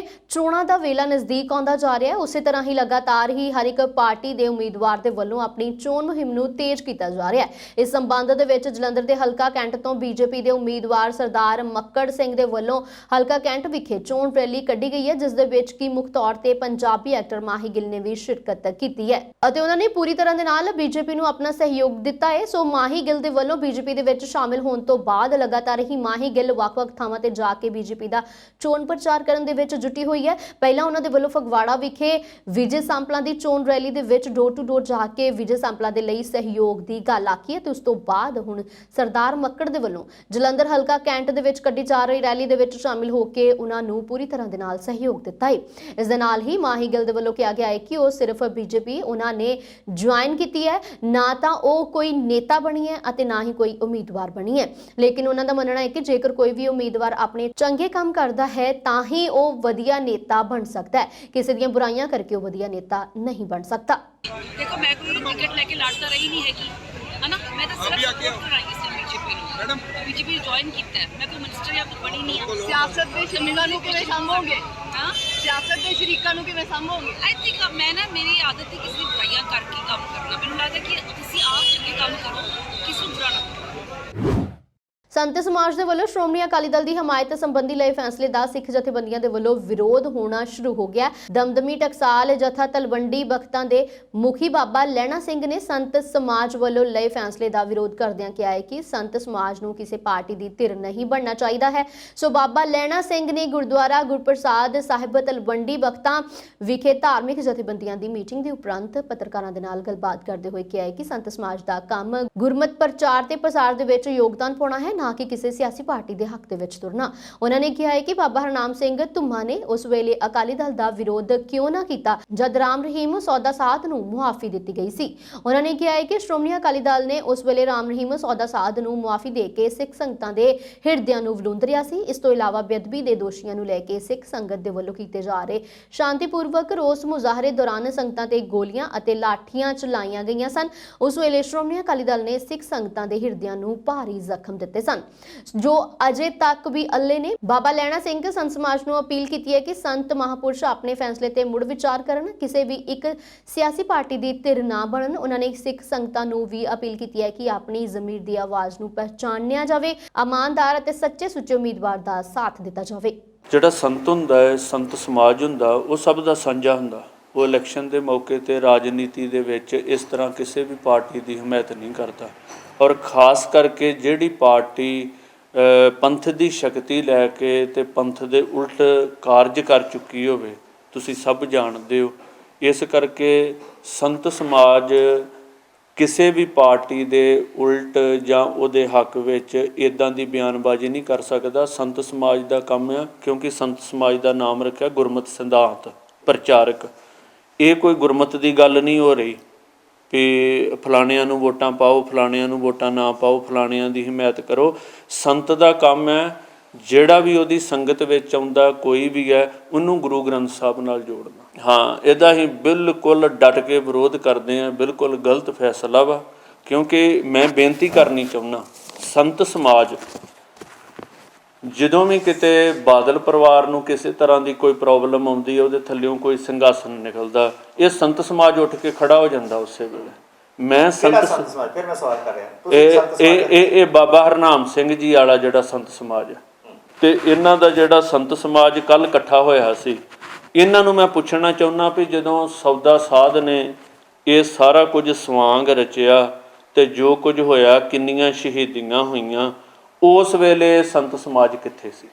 [SPEAKER 1] ਚੋਣਾਂ ਦਾ ਵੇਲਾ ਨਜ਼ਦੀਕ ਆਉਂਦਾ ਜਾ ਰਿਹਾ ਹੈ, ਉਸੇ ਤਰ੍ਹਾਂ ਹੀ ਲਗਾਤਾਰ ਹੀ ਹਰ ਇੱਕ ਪਾਰਟੀ ਦੇ ਉਮੀਦਵਾਰ ਦੇ ਵੱਲੋਂ ਆਪਣੀ ਚੋਣ ਮੁਹਿੰਮ ਨੂੰ ਤੇਜ਼ ਕੀਤਾ ਜਾ ਰਿਹਾ ਹੈ। ਇਸ ਸੰਬੰਧ ਦੇ ਵਿੱਚ ਜਲੰਧਰ ਦੇ ਹਲਕਾ ਕੈਂਟ ਤੋਂ BJP ਦੇ ਉਮੀਦਵਾਰ ਸਰਦਾਰ ਮੱਕੜ ਸਿੰਘ ਦੇ ਵੱਲੋਂ ਹਲਕਾ ਕੈਂਟ ਵਿਖੇ ਚੋਣ ਰੈਲੀ ਕੱਢੀ ਗਈ ਹੈ, ਜਿਸ ਦੇ ਵਿੱਚ ਕੀ ਮੁੱਖ ਤੌਰ ਤੇ ਪੰਜਾਬੀ ਐਕਟਰ ਮਾਹੀ ਗਿੱਲ ਨੇ ਵੀ ਸ਼ਿਰਕਤ ਕੀਤੀ ਹੈ ਅਤੇ ਉਹਨਾਂ ਨੇ ਪੂਰੀ ਤਰ੍ਹਾਂ ਦੇ ਨਾਲ BJP ਨੂੰ ਆਪਣਾ ਸਹਿਯੋਗ ਦਿੱਤਾ ਹੈ। ਸੋ ਮਾਹੀ ਗਿੱਲ ਦੇ ਵੱਲੋਂ BJP ਦੇ ਵਿੱਚ ਸ਼ਾਮਿਲ ਹੋਣ ਤੋਂ ਬਾਅਦ ਲਗਾਤਾਰ ਹੀ ਮਾਹੀ ਗਿੱਲ ਵੱਖ-ਵੱਖ ਥਾਵਾਂ ਤੇ ਜਾ ਕੇ BJP ਦਾ ਚੋਣ ਪ੍ਰਚਾਰ ਕਰਨ ਦੇ ਵਿੱਚ ਜੁਟੀ ਹੋਈ ਹੈ। ਪਹਿਲਾਂ ਉਹਨਾਂ ਦੇ ਵੱਲੋਂ ਫਗਵਾੜਾ ਵਿਖੇ ਵਿਜੇ ਸੰਪਲਾਂ ਦੀ ਚੋਣ ਰੈਲੀ ਦੇ ਵਿੱਚ ਡੋਰ ਟੂ ਡੋਰ ਜਾ ਕੇ ਵਿਜੇ ਸੰਪਲਾਂ ਦੇ ਲਈ ਸਹਿਯੋਗ ਦੀ ਗੱਲ ਆਖੀ ਹੈ ਤੇ ਉਸ ਤੋਂ ਬਾਅਦ ਹੁਣ ਸਰਦਾਰ ਮੱਕੜ ਦੇ ਵੱਲੋਂ ਜਲੰਧਰ ਹਲਕਾ ਕੈਂਟ ਦੇ ਵਿੱਚ ਕੱਢੀ ਜਾ ਰਹੀ ਰੈਲੀ ਦੇ ਵਿੱਚ ਸ਼ਾਮਿਲ ਹੋ ਕੇ ਉਹਨਾਂ ਨੂੰ ਪੂਰੀ ਤਰ੍ਹਾਂ ਦੇ ਨਾਲ ਸਹਿਯੋਗ ਦਿੱਤਾ ਹੈ। ਇਸ ਦੇ ਨਾਲ ਹੀ ਮਾਹੀ ਗਿੱਲ ਦੇ ਵੱਲੋਂ ਕਿਹਾ ਗਿਆ ਹੈ ਕਿ ਉਹ ਸਿਰਫ BJP ਉਹਨਾਂ ਨੇ ਜੁਆਇਨ ਕੀਤੀ ਹੈ, ਨਾ ਤਾਂ ਉਹ ਕੋਈ ਨੇਤਾ ਬਣੀ ਹੈ ਅਤੇ ਨਾ ਹੀ ਕੋਈ ਉਮੀਦਵਾਰ ਬਣੀ ਹੈ। ਲੇਕਿਨ ਉਹਨਾਂ ਦਾ ਮੰਨਣਾ ਹੈ ਕਿ ਜੇਕਰ ਕੋਈ ਵੀ ਉਮੀਦਵਾਰ ਆਪਣੇ ਚੰਗੇ ਕੰਮ ਕਰਦਾ ਹੈ ਤਾਂ ਹੀ ਉਹ ਵਧੀਆ ਨੇਤਾ ਬਣ ਸਕਦਾ ਹੈ, ਕਿਸੇ ਦੀਆਂ ਬੁਰਾਈਆਂ ਕਰਕੇ ਉਹ ਵਧੀਆ ਨੇਤਾ ਨਹੀਂ ਬਣ ਸਕਦਾ।
[SPEAKER 6] देखो मैं कोई टिकट लेके लड़ता रही नहीं हैगी, है ना, मैं तो सिर्फ सपोर्ट कर रही हूं BJP ਨੂੰ। मैडम BJP ज्वाइन ਕੀਤਾ ਹੈ, मैं कोई मिनिस्टर या कुछ बनी नहीं है।
[SPEAKER 2] ਸਿਆਸਤ ਦੇ ਸ਼ਰੀਕਾਂ ਨੂੰ ਕਿਵੇਂ ਸੰਭੋਗੇ?
[SPEAKER 6] हां
[SPEAKER 2] ਸਿਆਸਤ ਦੇ ਸ਼ਰੀਕਾਂ ਨੂੰ ਕਿਵੇਂ ਸੰਭੋਗੇ?
[SPEAKER 6] आई थिंक मैं ना मेरी आदत है किसी बुराइयां करके काम करना। ਮੈਨੂੰ ਲੱਗਦਾ ਕਿ ਤੁਸੀਂ ਆਪ ਚੰਗੇ ਕੰਮ ਕਰੋ, ਕਿਸੇ ਨੂੰ ਬੁਰਾ ਨਾ ਕਰੋ।
[SPEAKER 1] ਸੰਤ ਸਮਾਜ ਦੇ ਵੱਲੋਂ ਸ਼੍ਰੋਮਣੀ ਅਕਾਲੀ ਦਲ ਦੀ ਹਮਾਇਤ ਸੰਬੰਧੀ ਲਏ ਫੈਸਲੇ ਦਾ ਸਿੱਖ ਜਥੇਬੰਦੀਆਂ ਦੇ ਵੱਲੋਂ ਵਿਰੋਧ ਹੋਣਾ ਸ਼ੁਰੂ ਹੋ ਗਿਆ। ਦਮਦਮੀ ਟਕਸਾਲ ਜਥਾ ਤਲਵੰਡੀ ਬਖਤਾਂ ਦੇ ਮੁਖੀ ਬਾਬਾ ਲਹਿਣਾ ਸਿੰਘ ਨੇ ਸੰਤ ਸਮਾਜ ਵੱਲੋਂ ਲਏ ਫੈਸਲੇ ਦਾ ਵਿਰੋਧ ਕਰਦਿਆਂ ਕਿਹਾ ਹੈ ਕਿ ਸੰਤ ਸਮਾਜ ਨੂੰ ਕਿਸੇ ਪਾਰਟੀ ਦੀ ਧਿਰ ਨਹੀਂ ਬਣਨਾ ਚਾਹੀਦਾ ਹੈ। ਸੋ ਬਾਬਾ ਲਹਿਣਾ ਸਿੰਘ ਨੇ ਗੁਰਦੁਆਰਾ ਗੁਰਪ੍ਰਸਾਦ ਸਾਹਿਬ ਤਲਵੰਡੀ ਬਖਤਾਂ ਵਿਖੇ ਧਾਰਮਿਕ ਜਥੇਬੰਦੀਆਂ ਦੀ ਮੀਟਿੰਗ ਦੇ ਉਪਰੰਤ ਪੱਤਰਕਾਰਾਂ ਦੇ ਨਾਲ ਗੱਲਬਾਤ ਕਰਦੇ ਹੋਏ ਕਿਹਾ ਹੈ ਕਿ ਸੰਤ ਸਮਾਜ ਦਾ ਕੰਮ ਗੁਰਮਤਿ ਪ੍ਰਚਾਰ ਤੇ ਪ੍ਰਸਾਰ ਦੇ ਵਿੱਚ ਯੋਗਦਾਨ ਪਾਉਣਾ ਹੈ, ਨਾ ਕਿ ਕਿਸੇ ਸਿਆਸੀ ਪਾਰਟੀ ਦੇ ਹੱਕ ਦੇ ਵਿੱਚ ਤੁਰਨਾ। ਉਹਨਾਂ ਨੇ ਕਿਹਾ ਹੈ ਕਿ ਬਾਬਾ ਹਰਨਾਮ ਸਿੰਘ ਧੁੰਮਾ ਨੇ ਉਸ ਵੇਲੇ ਅਕਾਲੀ ਦਲ ਦਾ ਵਿਰੋਧ ਕਿਉਂ ਨਾ ਕੀਤਾ ਜਦ ਰਾਮ ਰਹੀਮ ਸੌਦਾ ਸਾਧ ਨੂੰ ਮੁਆਫੀ ਦਿੱਤੀ ਗਈ ਸੀ। ਉਹਨਾਂ ਨੇ ਕਿਹਾ ਹੈ ਕਿ ਸ਼੍ਰੋਮਣੀ ਅਕਾਲੀ ਦਲ ਨੇ ਉਸ ਵੇਲੇ ਰਾਮ ਰਹੀਮ ਸੌਦਾ ਸਾਧ ਨੂੰ ਮੁਆਫੀ ਦੇ ਕੇ ਸਿੱਖ ਸੰਗਤਾਂ ਦੇ ਹਿਰਦਿਆਂ ਨੂੰ ਵਲੂੰਦਰਿਆ ਸੀ। ਇਸ ਤੋਂ ਇਲਾਵਾ ਬੇਅਦਬੀ ਦੇ ਦੋਸ਼ੀਆਂ ਨੂੰ ਲੈ ਕੇ ਸਿੱਖ ਸੰਗਤ ਦੇ ਵੱਲੋਂ ਕੀਤੇ ਜਾ ਰਹੇ ਸ਼ਾਂਤੀਪੂਰਵਕ ਰੋਸ ਮੁਜ਼ਾਹਰੇ ਦੌਰਾਨ ਸੰਗਤਾਂ ਤੇ ਗੋਲੀਆਂ ਅਤੇ ਲਾਠੀਆਂ ਚਲਾਈਆਂ ਗਈਆਂ ਸਨ। ਉਸ ਵੇਲੇ ਸ਼੍ਰੋਮਣੀ ਅਕਾਲੀ ਦਲ ਨੇ ਸਿੱਖ ਸੰਗਤਾਂ ਦੇ ਹਿਰਦਿਆਂ ਨੂੰ ਭਾਰੀ ਜ਼ਖਮ ਦਿੱਤੇ ਸਨ, ਜੋ ਅਜੇ ਤੱਕ ਵੀ ਅੱਲੇ ਨੇ। ਬਾਬਾ ਲਹਿਣਾ ਸਿੰਘ ਸੰਤ ਸਮਾਜ ਨੂੰ ਅਪੀਲ ਕੀਤੀ ਹੈ ਕਿ ਸੰਤ ਮਹਾਪੁਰਸ਼ ਆਪਣੇ ਫੈਸਲੇ ਤੇ ਮੁੜ ਵਿਚਾਰ ਕਰਨ, ਕਿਸੇ ਵੀ ਇੱਕ ਸਿਆਸੀ ਪਾਰਟੀ ਦੀ ਧਿਰ ਨਾ ਬਣਨ। ਉਹਨਾਂ ਨੇ ਸਿੱਖ ਸੰਗਤਾਂ ਨੂੰ ਵੀ ਅਪੀਲ ਕੀਤੀ ਹੈ ਕਿ ਆਪਣੀ ਜ਼ਮੀਰ ਦੀ ਆਵਾਜ਼ ਨੂੰ ਪਹਿਚਾਨਿਆ ਜਾਵੇ, ਇਮਾਨਦਾਰ ਅਤੇ ਸੱਚੇ ਸੁੱਚੇ ਉਮੀਦਵਾਰ ਦਾ ਸਾਥ ਦਿੱਤਾ ਜਾਵੇ।
[SPEAKER 7] ਜਿਹੜਾ ਸੰਤ ਹੁੰਦਾ ਹੈ, ਸੰਤ ਸਮਾਜ ਹੁੰਦਾ, ਉਹ ਸਭ ਦਾ ਸਾਂਝਾ ਹੁੰਦਾ। ਉਹ ਇਲੈਕਸ਼ਨ ਦੇ ਮੌਕੇ ਤੇ ਰਾਜਨੀਤੀ ਦੇ ਵਿੱਚ ਇਸ ਤਰ੍ਹਾਂ ਕਿਸੇ ਵੀ ਪਾਰਟੀ ਦੀ ਹਮਾਇਤ ਨਹੀਂ ਕਰਦਾ, ਔਰ ਖਾਸ ਕਰਕੇ ਜਿਹੜੀ ਪਾਰਟੀ ਪੰਥ ਦੀ ਸ਼ਕਤੀ ਲੈ ਕੇ ਤੇ ਪੰਥ ਦੇ ਉਲਟ ਕਾਰਜ ਕਰ ਚੁੱਕੀ ਹੋਵੇ, ਤੁਸੀਂ ਸਭ ਜਾਣਦੇ ਹੋ। ਇਸ ਕਰਕੇ ਸੰਤ ਸਮਾਜ ਕਿਸੇ ਵੀ ਪਾਰਟੀ ਦੇ ਉਲਟ ਜਾਂ ਉਹਦੇ ਹੱਕ ਵਿੱਚ ਇੱਦਾਂ ਦੀ ਬਿਆਨਬਾਜ਼ੀ ਨਹੀਂ ਕਰ ਸਕਦਾ। ਸੰਤ ਸਮਾਜ ਦਾ ਕੰਮ ਆ, ਕਿਉਂਕਿ ਸੰਤ ਸਮਾਜ ਦਾ ਨਾਮ ਰੱਖਿਆ ਗੁਰਮਤਿ ਸਿਧਾਂਤ ਪ੍ਰਚਾਰਕ। ਇਹ ਕੋਈ ਗੁਰਮਤਿ ਦੀ ਗੱਲ ਨਹੀਂ ਹੋ ਰਹੀ ਵੀ ਫਲਾਣਿਆਂ ਨੂੰ ਵੋਟਾਂ ਪਾਓ, ਫਲਾਣਿਆਂ ਨੂੰ ਵੋਟਾਂ ਨਾ ਪਾਓ, ਫਲਾਣਿਆਂ ਦੀ ਹਮਾਇਤ ਕਰੋ। ਸੰਤ ਦਾ ਕੰਮ ਹੈ ਜਿਹੜਾ ਵੀ ਉਹਦੀ ਸੰਗਤ ਵਿੱਚ ਆਉਂਦਾ ਕੋਈ ਵੀ ਹੈ ਉਹਨੂੰ ਗੁਰੂ ਗ੍ਰੰਥ ਸਾਹਿਬ ਨਾਲ ਜੋੜਨਾ। ਹਾਂ, ਇਹਦਾ ਹੀ ਬਿਲਕੁਲ ਡਟ ਕੇ ਵਿਰੋਧ ਕਰਦੇ ਹਾਂ, ਬਿਲਕੁਲ ਗਲਤ ਫੈਸਲਾ ਵਾ। ਕਿਉਂਕਿ ਮੈਂ ਬੇਨਤੀ ਕਰਨੀ ਚਾਹੁੰਦਾ, ਸੰਤ ਸਮਾਜ ਜਦੋਂ ਵੀ ਕਿਤੇ ਬਾਦਲ ਪਰਿਵਾਰ ਨੂੰ ਕਿਸੇ ਤਰ੍ਹਾਂ ਦੀ ਕੋਈ ਪ੍ਰੋਬਲਮ ਆਉਂਦੀ ਹੈ, ਉਹਦੇ ਥੱਲਿਓਂ ਕੋਈ ਸਿੰਘਾਸਨ ਨਿਕਲਦਾ, ਇਹ ਸੰਤ ਸਮਾਜ ਉੱਠ ਕੇ ਖੜਾ ਹੋ ਜਾਂਦਾ ਉਸੇ ਵੇਲੇ। ਮੈਂ ਸੰਤ
[SPEAKER 8] ਸਮਾਜ, ਫਿਰ ਮੈਂ ਸਵਾਲ ਕਰ ਰਿਹਾ, ਤੁਸੀਂ ਸੰਤ ਸਮਾਜ
[SPEAKER 7] ਇਹ ਬਾਬਾ ਹਰਨਾਮ ਸਿੰਘ ਜੀ ਵਾਲਾ ਜਿਹੜਾ ਸੰਤ ਸਮਾਜ ਹੈ, ਤੇ ਇਹਨਾਂ ਦਾ ਜਿਹੜਾ ਸੰਤ ਸਮਾਜ ਕੱਲ ਇਕੱਠਾ ਹੋਇਆ ਸੀ, ਇਹਨਾਂ ਨੂੰ ਮੈਂ ਪੁੱਛਣਾ ਚਾਹੁੰਦਾ ਵੀ ਜਦੋਂ ਸੌਦਾ ਸਾਧ ਨੇ ਇਹ ਸਾਰਾ ਕੁਝ ਸਵਾਂਗ ਰਚਿਆ ਤੇ ਜੋ ਕੁਝ ਹੋਇਆ, ਕਿੰਨੀਆਂ ਸ਼ਹੀਦੀਆਂ ਹੋਈਆਂ, ਉਸ ਵੇਲੇ ਸੰਤ ਸਮਾਜ ਕਿੱਥੇ ਸੀ?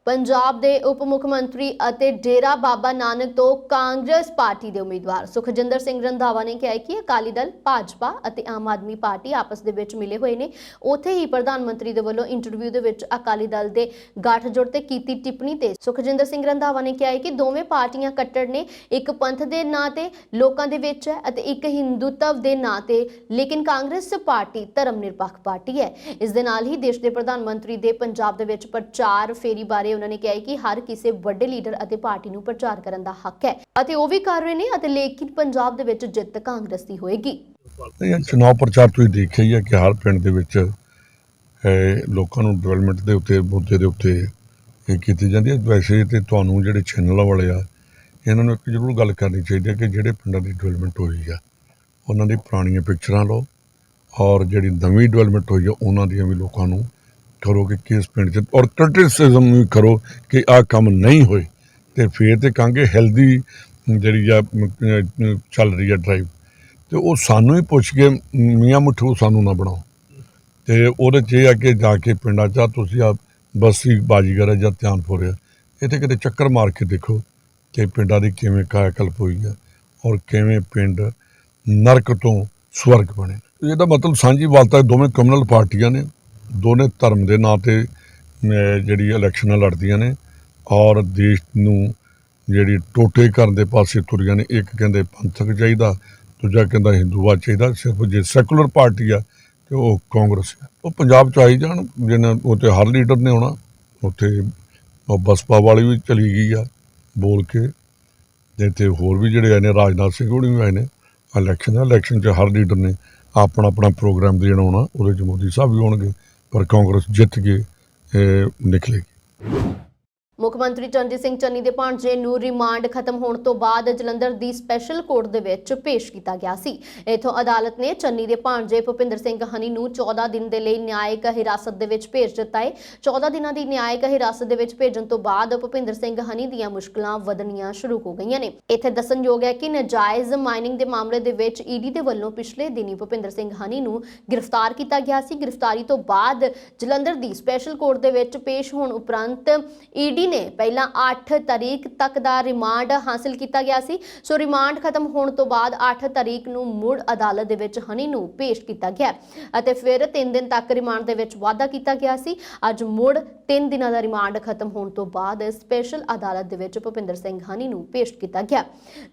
[SPEAKER 1] ਪੰਜਾਬ ਦੇ ਉਪ ਮੁੱਖ ਮੰਤਰੀ ਅਤੇ ਡੇਰਾ ਬਾਬਾ ਨਾਨਕ ਤੋਂ ਕਾਂਗਰਸ ਪਾਰਟੀ ਦੇ ਉਮੀਦਵਾਰ ਸੁਖਜਿੰਦਰ ਸਿੰਘ ਰੰਧਾਵਾ ਨੇ ਕਿਹਾ ਕਿ ਅਕਾਲੀ ਦਲ, ਭਾਜਪਾ ਅਤੇ ਆਮ ਆਦਮੀ ਪਾਰਟੀ ਆਪਸ ਦੇ ਵਿੱਚ ਮਿਲੇ ਹੋਏ ਨੇ। ਉੱਥੇ ਹੀ ਪ੍ਰਧਾਨ ਮੰਤਰੀ ਦੇ ਵੱਲੋਂ ਇੰਟਰਵਿਊ ਦੇ ਵਿੱਚ ਅਕਾਲੀ ਦਲ ਦੇ ਗੱਠਜੋੜ ਤੇ ਕੀਤੀ ਟਿੱਪਣੀ ਤੇ ਸੁਖਜਿੰਦਰ ਸਿੰਘ ਰੰਧਾਵਾ ਨੇ ਕਿਹਾ ਕਿ ਦੋਵੇਂ ਪਾਰਟੀਆਂ ਕੱਟੜ ਨੇ, ਇੱਕ ਪੰਥ ਦੇ ਨਾਂ ਤੇ ਲੋਕਾਂ ਦੇ ਵਿੱਚ ਹੈ ਅਤੇ ਇੱਕ ਹਿੰਦੂਤਵ ਦੇ ਨਾਂ ਤੇ, ਲੇਕਿਨ ਕਾਂਗਰਸ ਪਾਰਟੀ ਧਰਮ ਨਿਰਪੱਖ ਪਾਰਟੀ ਹੈ। ਇਸ ਦੇ ਨਾਲ ਹੀ ਦੇਸ਼ ਦੇ ਪ੍ਰਧਾਨ ਮੰਤਰੀ ਦੇ ਪੰਜਾਬ ਦੇ ਵਿੱਚ ਪ੍ਰਚਾਰ ਫੇਰੀ ਬਾਰੇ ਉਹਨਾਂ ਨੇ ਕਿਹਾ ਕਿ ਹਰ ਕਿਸੇ ਵੱਡੇ ਲੀਡਰ ਅਤੇ ਪਾਰਟੀ ਨੂੰ ਪ੍ਰਚਾਰ ਕਰਨ ਦਾ ਹੱਕ ਹੈ ਅਤੇ ਉਹ ਵੀ ਕਰ ਰਹੇ ਨੇ, ਅਤੇ ਲੇਕਿਨ ਪੰਜਾਬ ਦੇ ਵਿੱਚ ਜਿੱਤ ਕਾਂਗਰਸ ਦੀ ਹੋਏਗੀ।
[SPEAKER 9] ਚੁਣਾਵ ਪ੍ਰਚਾਰ ਤੁਸੀਂ ਦੇਖਿਆ ਹੀ ਹੈ ਕਿ ਹਰ ਪਿੰਡ ਦੇ ਵਿੱਚ ਲੋਕਾਂ ਨੂੰ ਡਿਵੈਲਪਮੈਂਟ ਦੇ ਉੱਤੇ, ਮੁੱਦੇ ਦੇ ਉੱਤੇ ਕੀਤੀ ਜਾਂਦੀ ਹੈ। ਵੈਸੇ ਤੇ ਤੁਹਾਨੂੰ ਜਿਹੜੇ ਚੈਨਲ ਵਾਲੇ ਆ, ਇਹਨਾਂ ਨੂੰ ਇੱਕ ਜ਼ਰੂਰ ਗੱਲ ਕਰਨੀ ਚਾਹੀਦੀ ਹੈ ਕਿ ਜਿਹੜੇ ਪਿੰਡਾਂ ਦੀ ਡਿਵੈਲਪਮੈਂਟ ਹੋਈ ਆ ਉਹਨਾਂ ਦੀ ਪੁਰਾਣੀਆਂ ਪਿਕਚਰਾਂ ਲਓ, ਔਰ ਜਿਹੜੀ ਨਵੀਂ ਡਿਵੈਲਪਮੈਂਟ ਹੋਈ ਆ ਉਹਨਾਂ ਦੀਆਂ ਵੀ ਲੋਕਾਂ ਨੂੰ ਕਰੋ ਕਿ ਕਿਸ ਪਿੰਡ 'ਚ, ਔਰ ਕ੍ਰਿਟਿਸਿਜ਼ਮ ਵੀ ਕਰੋ ਕਿ ਆਹ ਕੰਮ ਨਹੀਂ ਹੋਏ, ਅਤੇ ਫਿਰ ਤਾਂ ਕਹਾਂਗੇ ਹੈਲਦੀ ਜਿਹੜੀ ਆ ਚੱਲ ਰਹੀ ਆ ਡਰਾਈਵ, ਅਤੇ ਉਹ ਸਾਨੂੰ ਹੀ ਪੁੱਛ ਕੇ ਮੀਆਂ ਮਿੱਠੂ ਸਾਨੂੰ ਨਾ ਬਣਾਓ। ਅਤੇ ਉਹਦੇ 'ਚ ਇਹ ਆ ਕਿ ਜਾ ਕੇ ਪਿੰਡਾਂ 'ਚ ਤੁਸੀਂ ਆ ਬਸਤੀ ਬਾਜੀਗਰ ਜਾਂ ਧਿਆਨ ਫੋਰਿਆ, ਇੱਥੇ ਕਿਤੇ ਚੱਕਰ ਮਾਰ ਕੇ ਦੇਖੋ ਕਿ ਪਿੰਡਾਂ ਦੀ ਕਿਵੇਂ ਕਾਇਆਕਲਪ ਹੋਈ ਆ ਔਰ ਕਿਵੇਂ ਪਿੰਡ ਨਰਕ ਤੋਂ ਸਵਰਗ ਬਣੇ। ਇਹਦਾ ਮਤਲਬ ਸਾਂਝੀ ਵਾਲਤਾ ਦੋਵੇਂ ਕਮਿਊਨਲ ਪਾਰਟੀਆਂ ਨੇ, ਦੋਨੇ ਧਰਮ ਦੇ ਨਾਂ 'ਤੇ ਜਿਹੜੀ ਇਲੈਕਸ਼ਨਾਂ ਲੜਦੀਆਂ ਨੇ ਔਰ ਦੇਸ਼ ਨੂੰ ਜਿਹੜੀ ਟੋਟੇ ਕਰਨ ਦੇ ਪਾਸੇ ਤੁਰੀਆਂ ਨੇ। ਇੱਕ ਕਹਿੰਦੇ ਪੰਥਕ ਚਾਹੀਦਾ, ਦੂਜਾ ਕਹਿੰਦਾ ਹਿੰਦੂਵਾਦ ਚਾਹੀਦਾ। ਸਿਰਫ ਜੇ ਸੈਕੂਲਰ ਪਾਰਟੀ ਆ ਅਤੇ ਉਹ ਕਾਂਗਰਸ ਆ। ਉਹ ਪੰਜਾਬ 'ਚ ਆਈ ਜਾਣ, ਜਿਹਨਾਂ ਉੱਥੇ ਹਰ ਲੀਡਰ ਨੇ ਆਉਣਾ, ਉੱਥੇ ਉਹ ਬਸਪਾ ਵਾਲੀ ਵੀ ਚਲੀ ਗਈ ਆ ਬੋਲ ਕੇ, ਅਤੇ ਹੋਰ ਵੀ ਜਿਹੜੇ ਆਏ ਨੇ, ਰਾਜਨਾਥ ਸਿੰਘ ਹੋਣੀ ਵੀ ਆਏ ਨੇ। ਇਲੈਕਸ਼ਨ 'ਚ ਹਰ ਲੀਡਰ ਨੇ ਆਪਣਾ ਆਪਣਾ ਪ੍ਰੋਗਰਾਮ ਦੇਣ ਆਉਣਾ, ਉਹਦੇ 'ਚ ਮੋਦੀ ਸਾਹਿਬ ਵੀ ਹੋਣਗੇ, ਪਰ ਕਾਂਗਰਸ ਜਿੱਤ ਕੇ ਨਿਕਲੇਗੀ।
[SPEAKER 1] ਮੁੱਖ ਮੰਤਰੀ ਚਰਨਜੀਤ ਸਿੰਘ ਚੰਨੀ ਦੇ ਭਾਣਜੇ ਨੂੰ ਰਿਮਾਂਡ ਖਤਮ ਹੋਣ ਤੋਂ ਬਾਅਦ ਜਲੰਧਰ ਦੀ ਸਪੈਸ਼ਲ ਕੋਰਟ ਦੇ ਵਿੱਚ ਪੇਸ਼ ਕੀਤਾ ਗਿਆ ਸੀ। ਇਥੋਂ ਅਦਾਲਤ ਨੇ ਚੰਨੀ ਦੇ ਭਾਣਜੇ ਭੁਪਿੰਦਰ ਸਿੰਘ ਹਨੀ ਨੂੰ 14 ਦਿਨ ਦੇ ਲਈ ਨਿਆਇਕ ਹਿਰਾਸਤ ਦੇ ਵਿੱਚ ਭੇਜ ਦਿੱਤਾ ਹੈ। 14 ਦਿਨਾਂ ਦੀ ਨਿਆਇਕ ਹਿਰਾਸਤ ਦੇ ਵਿੱਚ ਭੇਜਣ ਤੋਂ ਬਾਅਦ ਭੁਪਿੰਦਰ ਸਿੰਘ ਹਨੀ ਦੀਆਂ ਮੁਸ਼ਕਲਾਂ ਵਧਣੀਆਂ ਸ਼ੁਰੂ ਹੋ ਗਈਆਂ ਨੇ। ਇੱਥੇ ਦੱਸਣਯੋਗ ਹੈ ਕਿ ਨਾਜਾਇਜ਼ ਮਾਈਨਿੰਗ ਦੇ ਮਾਮਲੇ ਦੇ ਵਿੱਚ ਈਡੀ ਦੇ ਵੱਲੋਂ ਪਿਛਲੇ ਦਿਨੀ ਭੁਪਿੰਦਰ ਸਿੰਘ ਹਨੀ ਨੂੰ ਗ੍ਰਿਫਤਾਰ ਕੀਤਾ ਗਿਆ ਸੀ। ਗ੍ਰਿਫਤਾਰੀ ਤੋਂ ਬਾਅਦ ਜਲੰਧਰ ਦੀ ਸਪੈਸ਼ਲ ਕੋਰਟ ਦੇ ਵਿੱਚ ਪੇਸ਼ ਹੋਣ ਉਪਰੰਤ ਈਡੀ ਨੇ ਪਹਿਲਾਂ 8 ਤਾਰੀਖ ਤੱਕ ਦਾ ਰਿਮਾਂਡ ਹਾਸਲ ਕੀਤਾ ਗਿਆ ਸੀ। ਸੋ ਰਿਮਾਂਡ ਖਤਮ ਹੋਣ ਤੋਂ ਬਾਅਦ 8 ਤਾਰੀਖ ਨੂੰ ਮੁੜ ਅਦਾਲਤ ਦੇ ਵਿੱਚ ਹਨੀ ਨੂੰ ਪੇਸ਼ ਕੀਤਾ ਗਿਆ ਅਤੇ ਫਿਰ 3 ਦਿਨ ਤੱਕ ਰਿਮਾਂਡ ਦੇ ਵਿੱਚ ਵਾਧਾ ਕੀਤਾ ਗਿਆ ਸੀ। ਅੱਜ ਮੁੜ 3 ਦਿਨਾਂ ਦਾ ਰਿਮਾਂਡ ਖਤਮ ਹੋਣ ਤੋਂ ਬਾਅਦ ਸਪੈਸ਼ਲ ਅਦਾਲਤ ਦੇ ਵਿੱਚ ਭੁਪਿੰਦਰ ਸਿੰਘ ਹਨੀ ਨੂੰ ਪੇਸ਼ ਕੀਤਾ ਗਿਆ,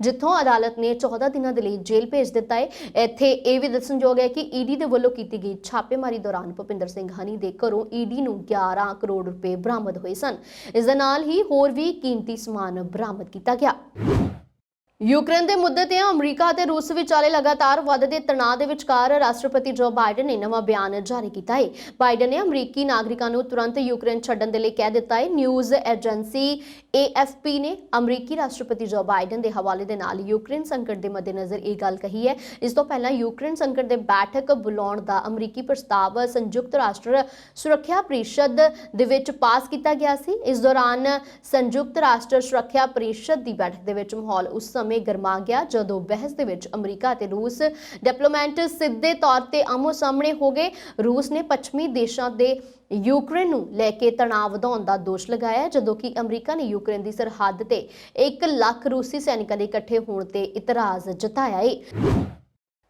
[SPEAKER 1] ਜਿੱਥੋਂ ਅਦਾਲਤ ਨੇ 14 ਦਿਨਾਂ ਦੇ ਲਈ ਜੇਲ੍ਹ ਭੇਜ ਦਿੱਤਾ ਹੈ। ਇੱਥੇ ਇਹ ਵੀ ਦੱਸਣਯੋਗ ਹੈ ਕਿ ਈਡੀ ਦੇ ਵੱਲੋਂ ਕੀਤੀ ਗਈ ਛਾਪੇਮਾਰੀ ਦੌਰਾਨ ਭੁਪਿੰਦਰ ਸਿੰਘ ਹਨੀ ਦੇ ਘਰੋਂ ਈਡੀ ਨੂੰ 11 ਕਰੋੜ ਰੁਪਏ ਬਰਾਮਦ ਹੋਏ ਸਨ। ਇਸ ਦੇ ਨਾਲ ਹੀ ਹੋਰ ਵੀ ਕੀਮਤੀ ਸਮਾਨ ਬਰਾਮਦ ਕੀਤਾ ਗਿਆ। ਯੂਕਰੇਨ ਦੇ ਮੁੱਦੇ ਤੇ ਅਮਰੀਕਾ ਅਤੇ ਰੂਸ ਵਿਚਾਲੇ ਲਗਾਤਾਰ ਵੱਧਦੇ ਤਣਾਅ ਦੇ ਵਿਚਕਾਰ ਰਾਸ਼ਟਰਪਤੀ ਜੋ ਬਾਈਡਨ ਨੇ ਨਵਾਂ ਬਿਆਨ ਜਾਰੀ ਕੀਤਾ ਹੈ। ਬਾਈਡਨ ਨੇ ਅਮਰੀਕੀ ਨਾਗਰਿਕਾਂ ਨੂੰ ਤੁਰੰਤ ਯੂਕਰੇਨ ਛੱਡਣ ਦੇ ਲਈ ਕਹਿ ਦਿੱਤਾ ਹੈ। ਨਿਊਜ਼ ਏਜੰਸੀ AFP ਨੇ ਅਮਰੀਕੀ ਰਾਸ਼ਟਰਪਤੀ ਜੋ ਬਾਈਡਨ ਦੇ ਹਵਾਲੇ ਦੇ ਨਾਲ ਯੂਕਰੇਨ ਸੰਕਟ ਦੇ ਮੱਦੇਨਜ਼ਰ ਇਹ ਗੱਲ ਕਹੀ ਹੈ। ਇਸ ਤੋਂ ਪਹਿਲਾਂ ਯੂਕਰੇਨ ਸੰਕਟ ਦੇ ਬੈਠਕ ਬੁਲਾਉਣ ਦਾ ਅਮਰੀਕੀ ਪ੍ਰਸਤਾਵ ਸੰਯੁਕਤ ਰਾਸ਼ਟਰ ਸੁਰੱਖਿਆ ਪਰਿਸ਼ਦ ਦੇ ਵਿੱਚ ਪਾਸ ਕੀਤਾ ਗਿਆ ਸੀ। ਇਸ ਦੌਰਾਨ ਸੰਯੁਕਤ ਰਾਸ਼ਟਰ ਸੁਰੱਖਿਆ ਪਰਿਸ਼ਦ ਦੀ ਬੈਠਕ ਦੇ ਵਿੱਚ ਮਾਹੌਲ ਉਸ ਸਮੇਂ ਗਰਮਾ ਗਿਆ ਜਦੋਂ ਬਹਿਸ ਦੇ ਵਿੱਚ ਅਮਰੀਕਾ ਅਤੇ ਰੂਸ ਡਿਪਲੋਮੈਟ ਸਿੱਧੇ ਤੌਰ ਤੇ ਆਮੋ ਸਾਹਮਣੇ ਹੋ ਗਏ। ਰੂਸ ਨੇ ਪੱਛਮੀ ਦੇਸ਼ਾਂ ਦੇ ਯੂਕਰੇਨ ਨੂੰ ਲੈ ਕੇ ਤਣਾਅ ਵਧਾਉਣ ਦਾ ਦੋਸ਼ ਲਗਾਇਆ, ਜਦੋਂ ਕਿ ਅਮਰੀਕਾ ਨੇ ਯੂਕਰੇਨ ਦੀ ਸਰਹੱਦ ਤੇ 1 ਲੱਖ ਰੂਸੀ ਸੈਨਿਕਾਂ ਦੇ ਇਕੱਠੇ ਹੋਣ ਤੇ ਇਤਰਾਜ਼ ਜਤਾਇਆ ਹੈ।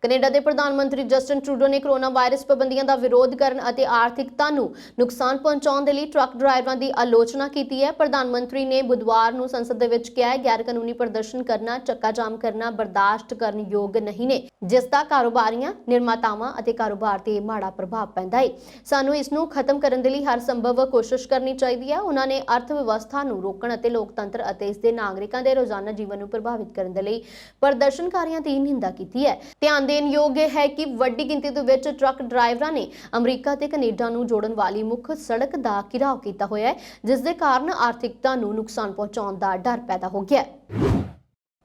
[SPEAKER 1] ਕੈਨੇਡਾ ਦੇ ਪ੍ਰਧਾਨ ਮੰਤਰੀ ਜਸਟਨ ਟਰੂਡੋ ਨੇ ਕੋਰੋਨਾ ਵਾਇਰਸ ਪਾਬੰਦੀਆਂ ਦਾ ਵਿਰੋਧ ਕਰਨ ਅਤੇ ਆਰਥਿਕਤਾ ਨੂੰ ਨੁਕਸਾਨ ਪਹੁੰਚਾਉਣ ਦੇ ਲਈ ਟਰੱਕ ਡਰਾਈਵਰਾਂ ਦੀ ਆਲੋਚਨਾ ਕੀਤੀ ਹੈ। ਪ੍ਰਧਾਨ ਮੰਤਰੀ ਨੇ ਬੁੱਧਵਾਰ ਨੂੰ ਸੰਸਦ ਦੇ ਵਿੱਚ ਕਿਹਾ, ਗੈਰ ਕਾਨੂੰਨੀ ਪ੍ਰਦਰਸ਼ਨ ਕਰਨਾ, ਚੱਕਾ ਜਾਮ ਕਰਨਾ ਬਰਦਾਸ਼ਤ ਕਰਨ ਯੋਗ ਨਹੀਂ ਨੇ, ਜਿਸ ਦਾ ਕਾਰੋਬਾਰੀਆਂ, ਨਿਰਮਾਤਾਵਾਂ ਅਤੇ ਕਾਰੋਬਾਰ ਤੇ ਮਾੜਾ ਪ੍ਰਭਾਵ ਪੈਂਦਾ ਹੈ। ਸਾਨੂੰ ਇਸ ਨੂੰ ਖਤਮ ਕਰਨ ਦੇ ਲਈ ਹਰ ਸੰਭਵ ਕੋਸ਼ਿਸ਼ ਕਰਨੀ ਚਾਹੀਦੀ ਹੈ। ਉਹਨਾਂ ਨੇ ਅਰਥ ਵਿਵਸਥਾ ਨੂੰ ਰੋਕਣ ਅਤੇ ਲੋਕਤੰਤਰ ਅਤੇ ਇਸ ਦੇ ਨਾਗਰਿਕਾਂ ਦੇ ਰੋਜ਼ਾਨਾ ਜੀਵਨ ਨੂੰ ਪ੍ਰਭਾਵਿਤ ਕਰਨ ਦੇ ਲਈ ਪ੍ਰਦਰਸ਼ਨਕਾਰੀਆਂ ਦੀ ਨਿੰਦਾ ਕੀਤੀ ਹੈ। ਧਿਆਨ ਦੇਣ ਯੋਗ ਹੈ ਕਿ ਵੱਡੀ ਗਿਣਤੀ ਦੇ ਵਿੱਚ ਟਰੱਕ ਡਰਾਈਵਰਾਂ ਨੇ ਅਮਰੀਕਾ ਤੇ ਕੈਨੇਡਾ ਨੂੰ ਜੋੜਨ ਵਾਲੀ ਮੁੱਖ ਸੜਕ ਦਾ ਘਿਰਾਓ ਕੀਤਾ ਹੋਇਆ ਹੈ, ਜਿਸ ਦੇ ਕਾਰਨ ਆਰਥਿਕਤਾ ਨੂੰ ਨੁਕਸਾਨ ਪਹੁੰਚਾਉਣ ਦਾ ਡਰ ਪੈਦਾ ਹੋ ਗਿਆ ਹੈ।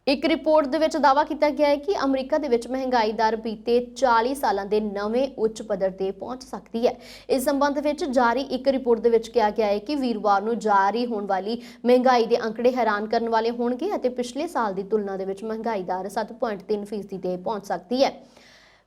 [SPEAKER 1] ਇੱਕ ਰਿਪੋਰਟ ਦੇ ਵਿੱਚ ਦਾਅਵਾ ਕੀਤਾ ਗਿਆ ਹੈ ਕਿ ਅਮਰੀਕਾ ਦੇ ਵਿੱਚ ਮਹਿੰਗਾਈ ਦਰ ਬੀਤੇ 40 ਸਾਲਾਂ ਦੇ ਨਵੇਂ ਉੱਚ ਪੱਧਰ ਤੇ ਪਹੁੰਚ ਸਕਦੀ ਹੈ। ਇਸ ਸੰਬੰਧ ਵਿੱਚ ਜਾਰੀ ਇੱਕ ਰਿਪੋਰਟ ਦੇ ਵਿੱਚ ਕਿਹਾ ਗਿਆ ਹੈ ਕਿ ਵੀਰਵਾਰ ਨੂੰ ਜਾਰੀ ਹੋਣ ਵਾਲੀ ਮਹਿੰਗਾਈ ਦੇ ਅੰਕੜੇ ਹੈਰਾਨ ਕਰਨ ਵਾਲੇ ਹੋਣਗੇ ਅਤੇ ਪਿਛਲੇ ਸਾਲ ਦੀ ਤੁਲਨਾ ਦੇ ਵਿੱਚ ਮਹਿੰਗਾਈ ਦਰ 7.3% ਤੇ ਪਹੁੰਚ ਸਕਦੀ ਹੈ।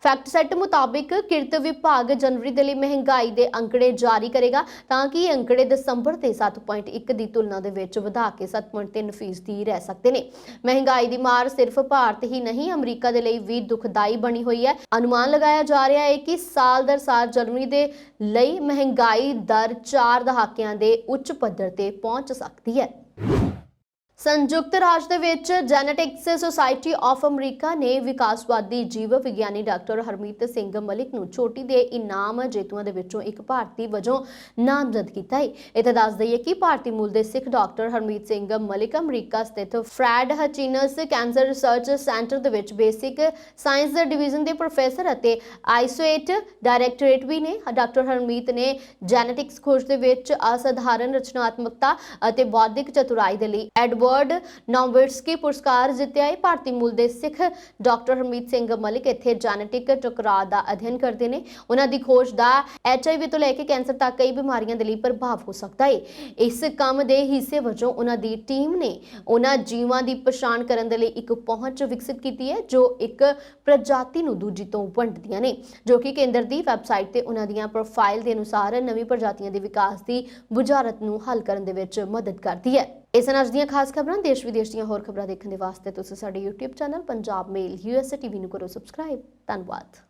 [SPEAKER 1] ਫੈਕਟ ਸੈੱਟ ਮੁਤਾਬਿਕ ਕਿਰਤ ਵਿਭਾਗ ਜਨਵਰੀ ਦੇ ਲਈ ਮਹਿੰਗਾਈ ਦੇ ਅੰਕੜੇ ਜਾਰੀ ਕਰੇਗਾ ਤਾਂ ਕਿ ਇਹ ਅੰਕੜੇ ਦਸੰਬਰ ਤੇ 7.1 ਦੀ ਤੁਲਨਾ ਦੇ ਵਿੱਚ ਵਧਾ ਕੇ 7.3% ਰਹਿ ਸਕਦੇ ਨੇ। ਮਹਿੰਗਾਈ ਦੀ ਮਾਰ ਸਿਰਫ ਭਾਰਤ ਹੀ ਨਹੀਂ, ਅਮਰੀਕਾ ਦੇ ਲਈ ਵੀ ਦੁਖਦਾਈ ਬਣੀ ਹੋਈ ਹੈ। ਅਨੁਮਾਨ ਲਗਾਇਆ ਜਾ ਰਿਹਾ ਹੈ ਕਿ ਸਾਲ ਦਰ ਸਾਲ ਜਰਮਨੀ ਦੇ ਲਈ ਮਹਿੰਗਾਈ ਦਰ 4 ਦਹਾਕਿਆਂ ਦੇ ਉੱਚ ਪੱਧਰ ਤੇ ਪਹੁੰਚ ਸਕਦੀ ਹੈ। ਸੰਯੁਕਤ ਰਾਜ ਦੇ ਵਿੱਚ ਜੈਨੇਟਿਕਸ ਸੁਸਾਇਟੀ ਆਫ ਅਮਰੀਕਾ ਨੇ ਵਿਕਾਸਵਾਦੀ ਜੀਵ ਵਿਗਿਆਨੀ ਡਾਕਟਰ ਹਰਮੀਤ ਸਿੰਘ ਮਲਿਕ ਨੂੰ ਚੋਟੀ ਦੇ ਇਨਾਮ ਜੇਤੂਆਂ ਦੇ ਵਿੱਚੋਂ ਇੱਕ ਭਾਰਤੀ ਵਜੋਂ ਨਾਮਜ਼ਦ ਕੀਤਾ ਹੈ। ਇੱਥੇ ਦੱਸ ਦਈਏ ਕਿ ਭਾਰਤੀ ਮੂਲ ਦੇ ਸਿੱਖ ਡਾਕਟਰ ਹਰਮੀਤ ਸਿੰਘ ਮਲਿਕ ਅਮਰੀਕਾ ਸਥਿਤ ਫਰੈਡ ਹਚਿਨਸ ਕੈਂਸਰ ਰਿਸਰਚ ਸੈਂਟਰ ਦੇ ਵਿੱਚ ਬੇਸਿਕ ਸਾਇੰਸ ਡਿਵੀਜ਼ਨ ਦੇ ਪ੍ਰੋਫੈਸਰ ਅਤੇ ਆਈਸੋਏਟ ਡਾਇਰੈਕਟੋਰੇਟ ਵੀ ਨੇ। ਡਾਕਟਰ ਹਰਮੀਤ ਨੇ ਜੈਨੇਟਿਕਸ ਖੋਜ ਦੇ ਵਿੱਚ ਅਸਾਧਾਰਨ ਰਚਨਾਤਮਕਤਾ ਅਤੇ ਬੌਧਿਕ ਚਤੁਰਾਈ ਦੇ ਲਈ ਐਡਵਰਡ ਨੋਵਿਟਸਕੀ ਪੁਰਸਕਾਰ ਜਿੱਤਿਆ ਹੈ। ਭਾਰਤੀ ਮੂਲ ਦੇ ਸਿੱਖ ਡਾਕਟਰ ਹਰਮੀਤ ਸਿੰਘ ਮਲਿਕ ਇੱਥੇ ਜੈਨੇਟਿਕ ਟਕਰਾਅ ਦਾ ਅਧਿਐਨ ਕਰਦੇ ਨੇ। ਉਹਨਾਂ ਦੀ ਖੋਜ ਦਾ HIV ਤੋਂ ਲੈ ਕੇ ਕੈਂਸਰ ਤੱਕ ਕਈ ਬਿਮਾਰੀਆਂ ਦੇ ਲਈ ਪ੍ਰਭਾਵ ਹੋ ਸਕਦਾ ਹੈ। ਇਸ ਕੰਮ ਦੇ ਹਿੱਸੇ ਵਜੋਂ ਉਹਨਾਂ ਦੀ ਟੀਮ ਨੇ ਉਹਨਾਂ ਜੀਵਾਂ ਦੀ ਪਛਾਣ ਕਰਨ ਦੇ ਲਈ ਇੱਕ ਪਹੁੰਚ ਵਿਕਸਿਤ ਕੀਤੀ ਹੈ ਜੋ ਇੱਕ ਪ੍ਰਜਾਤੀ ਨੂੰ ਦੂਜੀ ਤੋਂ ਵੰਡਦੀਆਂ ਨੇ, ਜੋ ਕਿ ਕੇਂਦਰ ਦੀ ਵੈਬਸਾਈਟ ਤੇ ਉਹਨਾਂ ਦੀਆਂ ਪ੍ਰੋਫਾਈਲ ਦੇ ਅਨੁਸਾਰ ਨਵੀਂ ਪ੍ਰਜਾਤੀਆਂ ਦੇ ਵਿਕਾਸ ਦੀ ਬੁਝਾਰਤ ਨੂੰ ਹੱਲ ਕਰਨ ਦੇ ਵਿੱਚ ਮਦਦ ਕਰਦੀ ਹੈ। ਇਸ ਨਾਲ ਅੱਜ ਦੀਆਂ ਖਾਸ ਖਬਰਾਂ, ਦੇਸ਼ ਵਿਦੇਸ਼ ਦੀਆਂ ਹੋਰ ਖਬਰਾਂ ਦੇਖਣ ਦੇ ਵਾਸਤੇ ਤੁਸੀਂ ਸਾਡੇ YouTube ਚੈਨਲ ਪੰਜਾਬ ਮੇਲ USA TV ਨੂੰ ਕਰੋ ਸਬਸਕ੍ਰਾਈਬ। ਧੰਨਵਾਦ।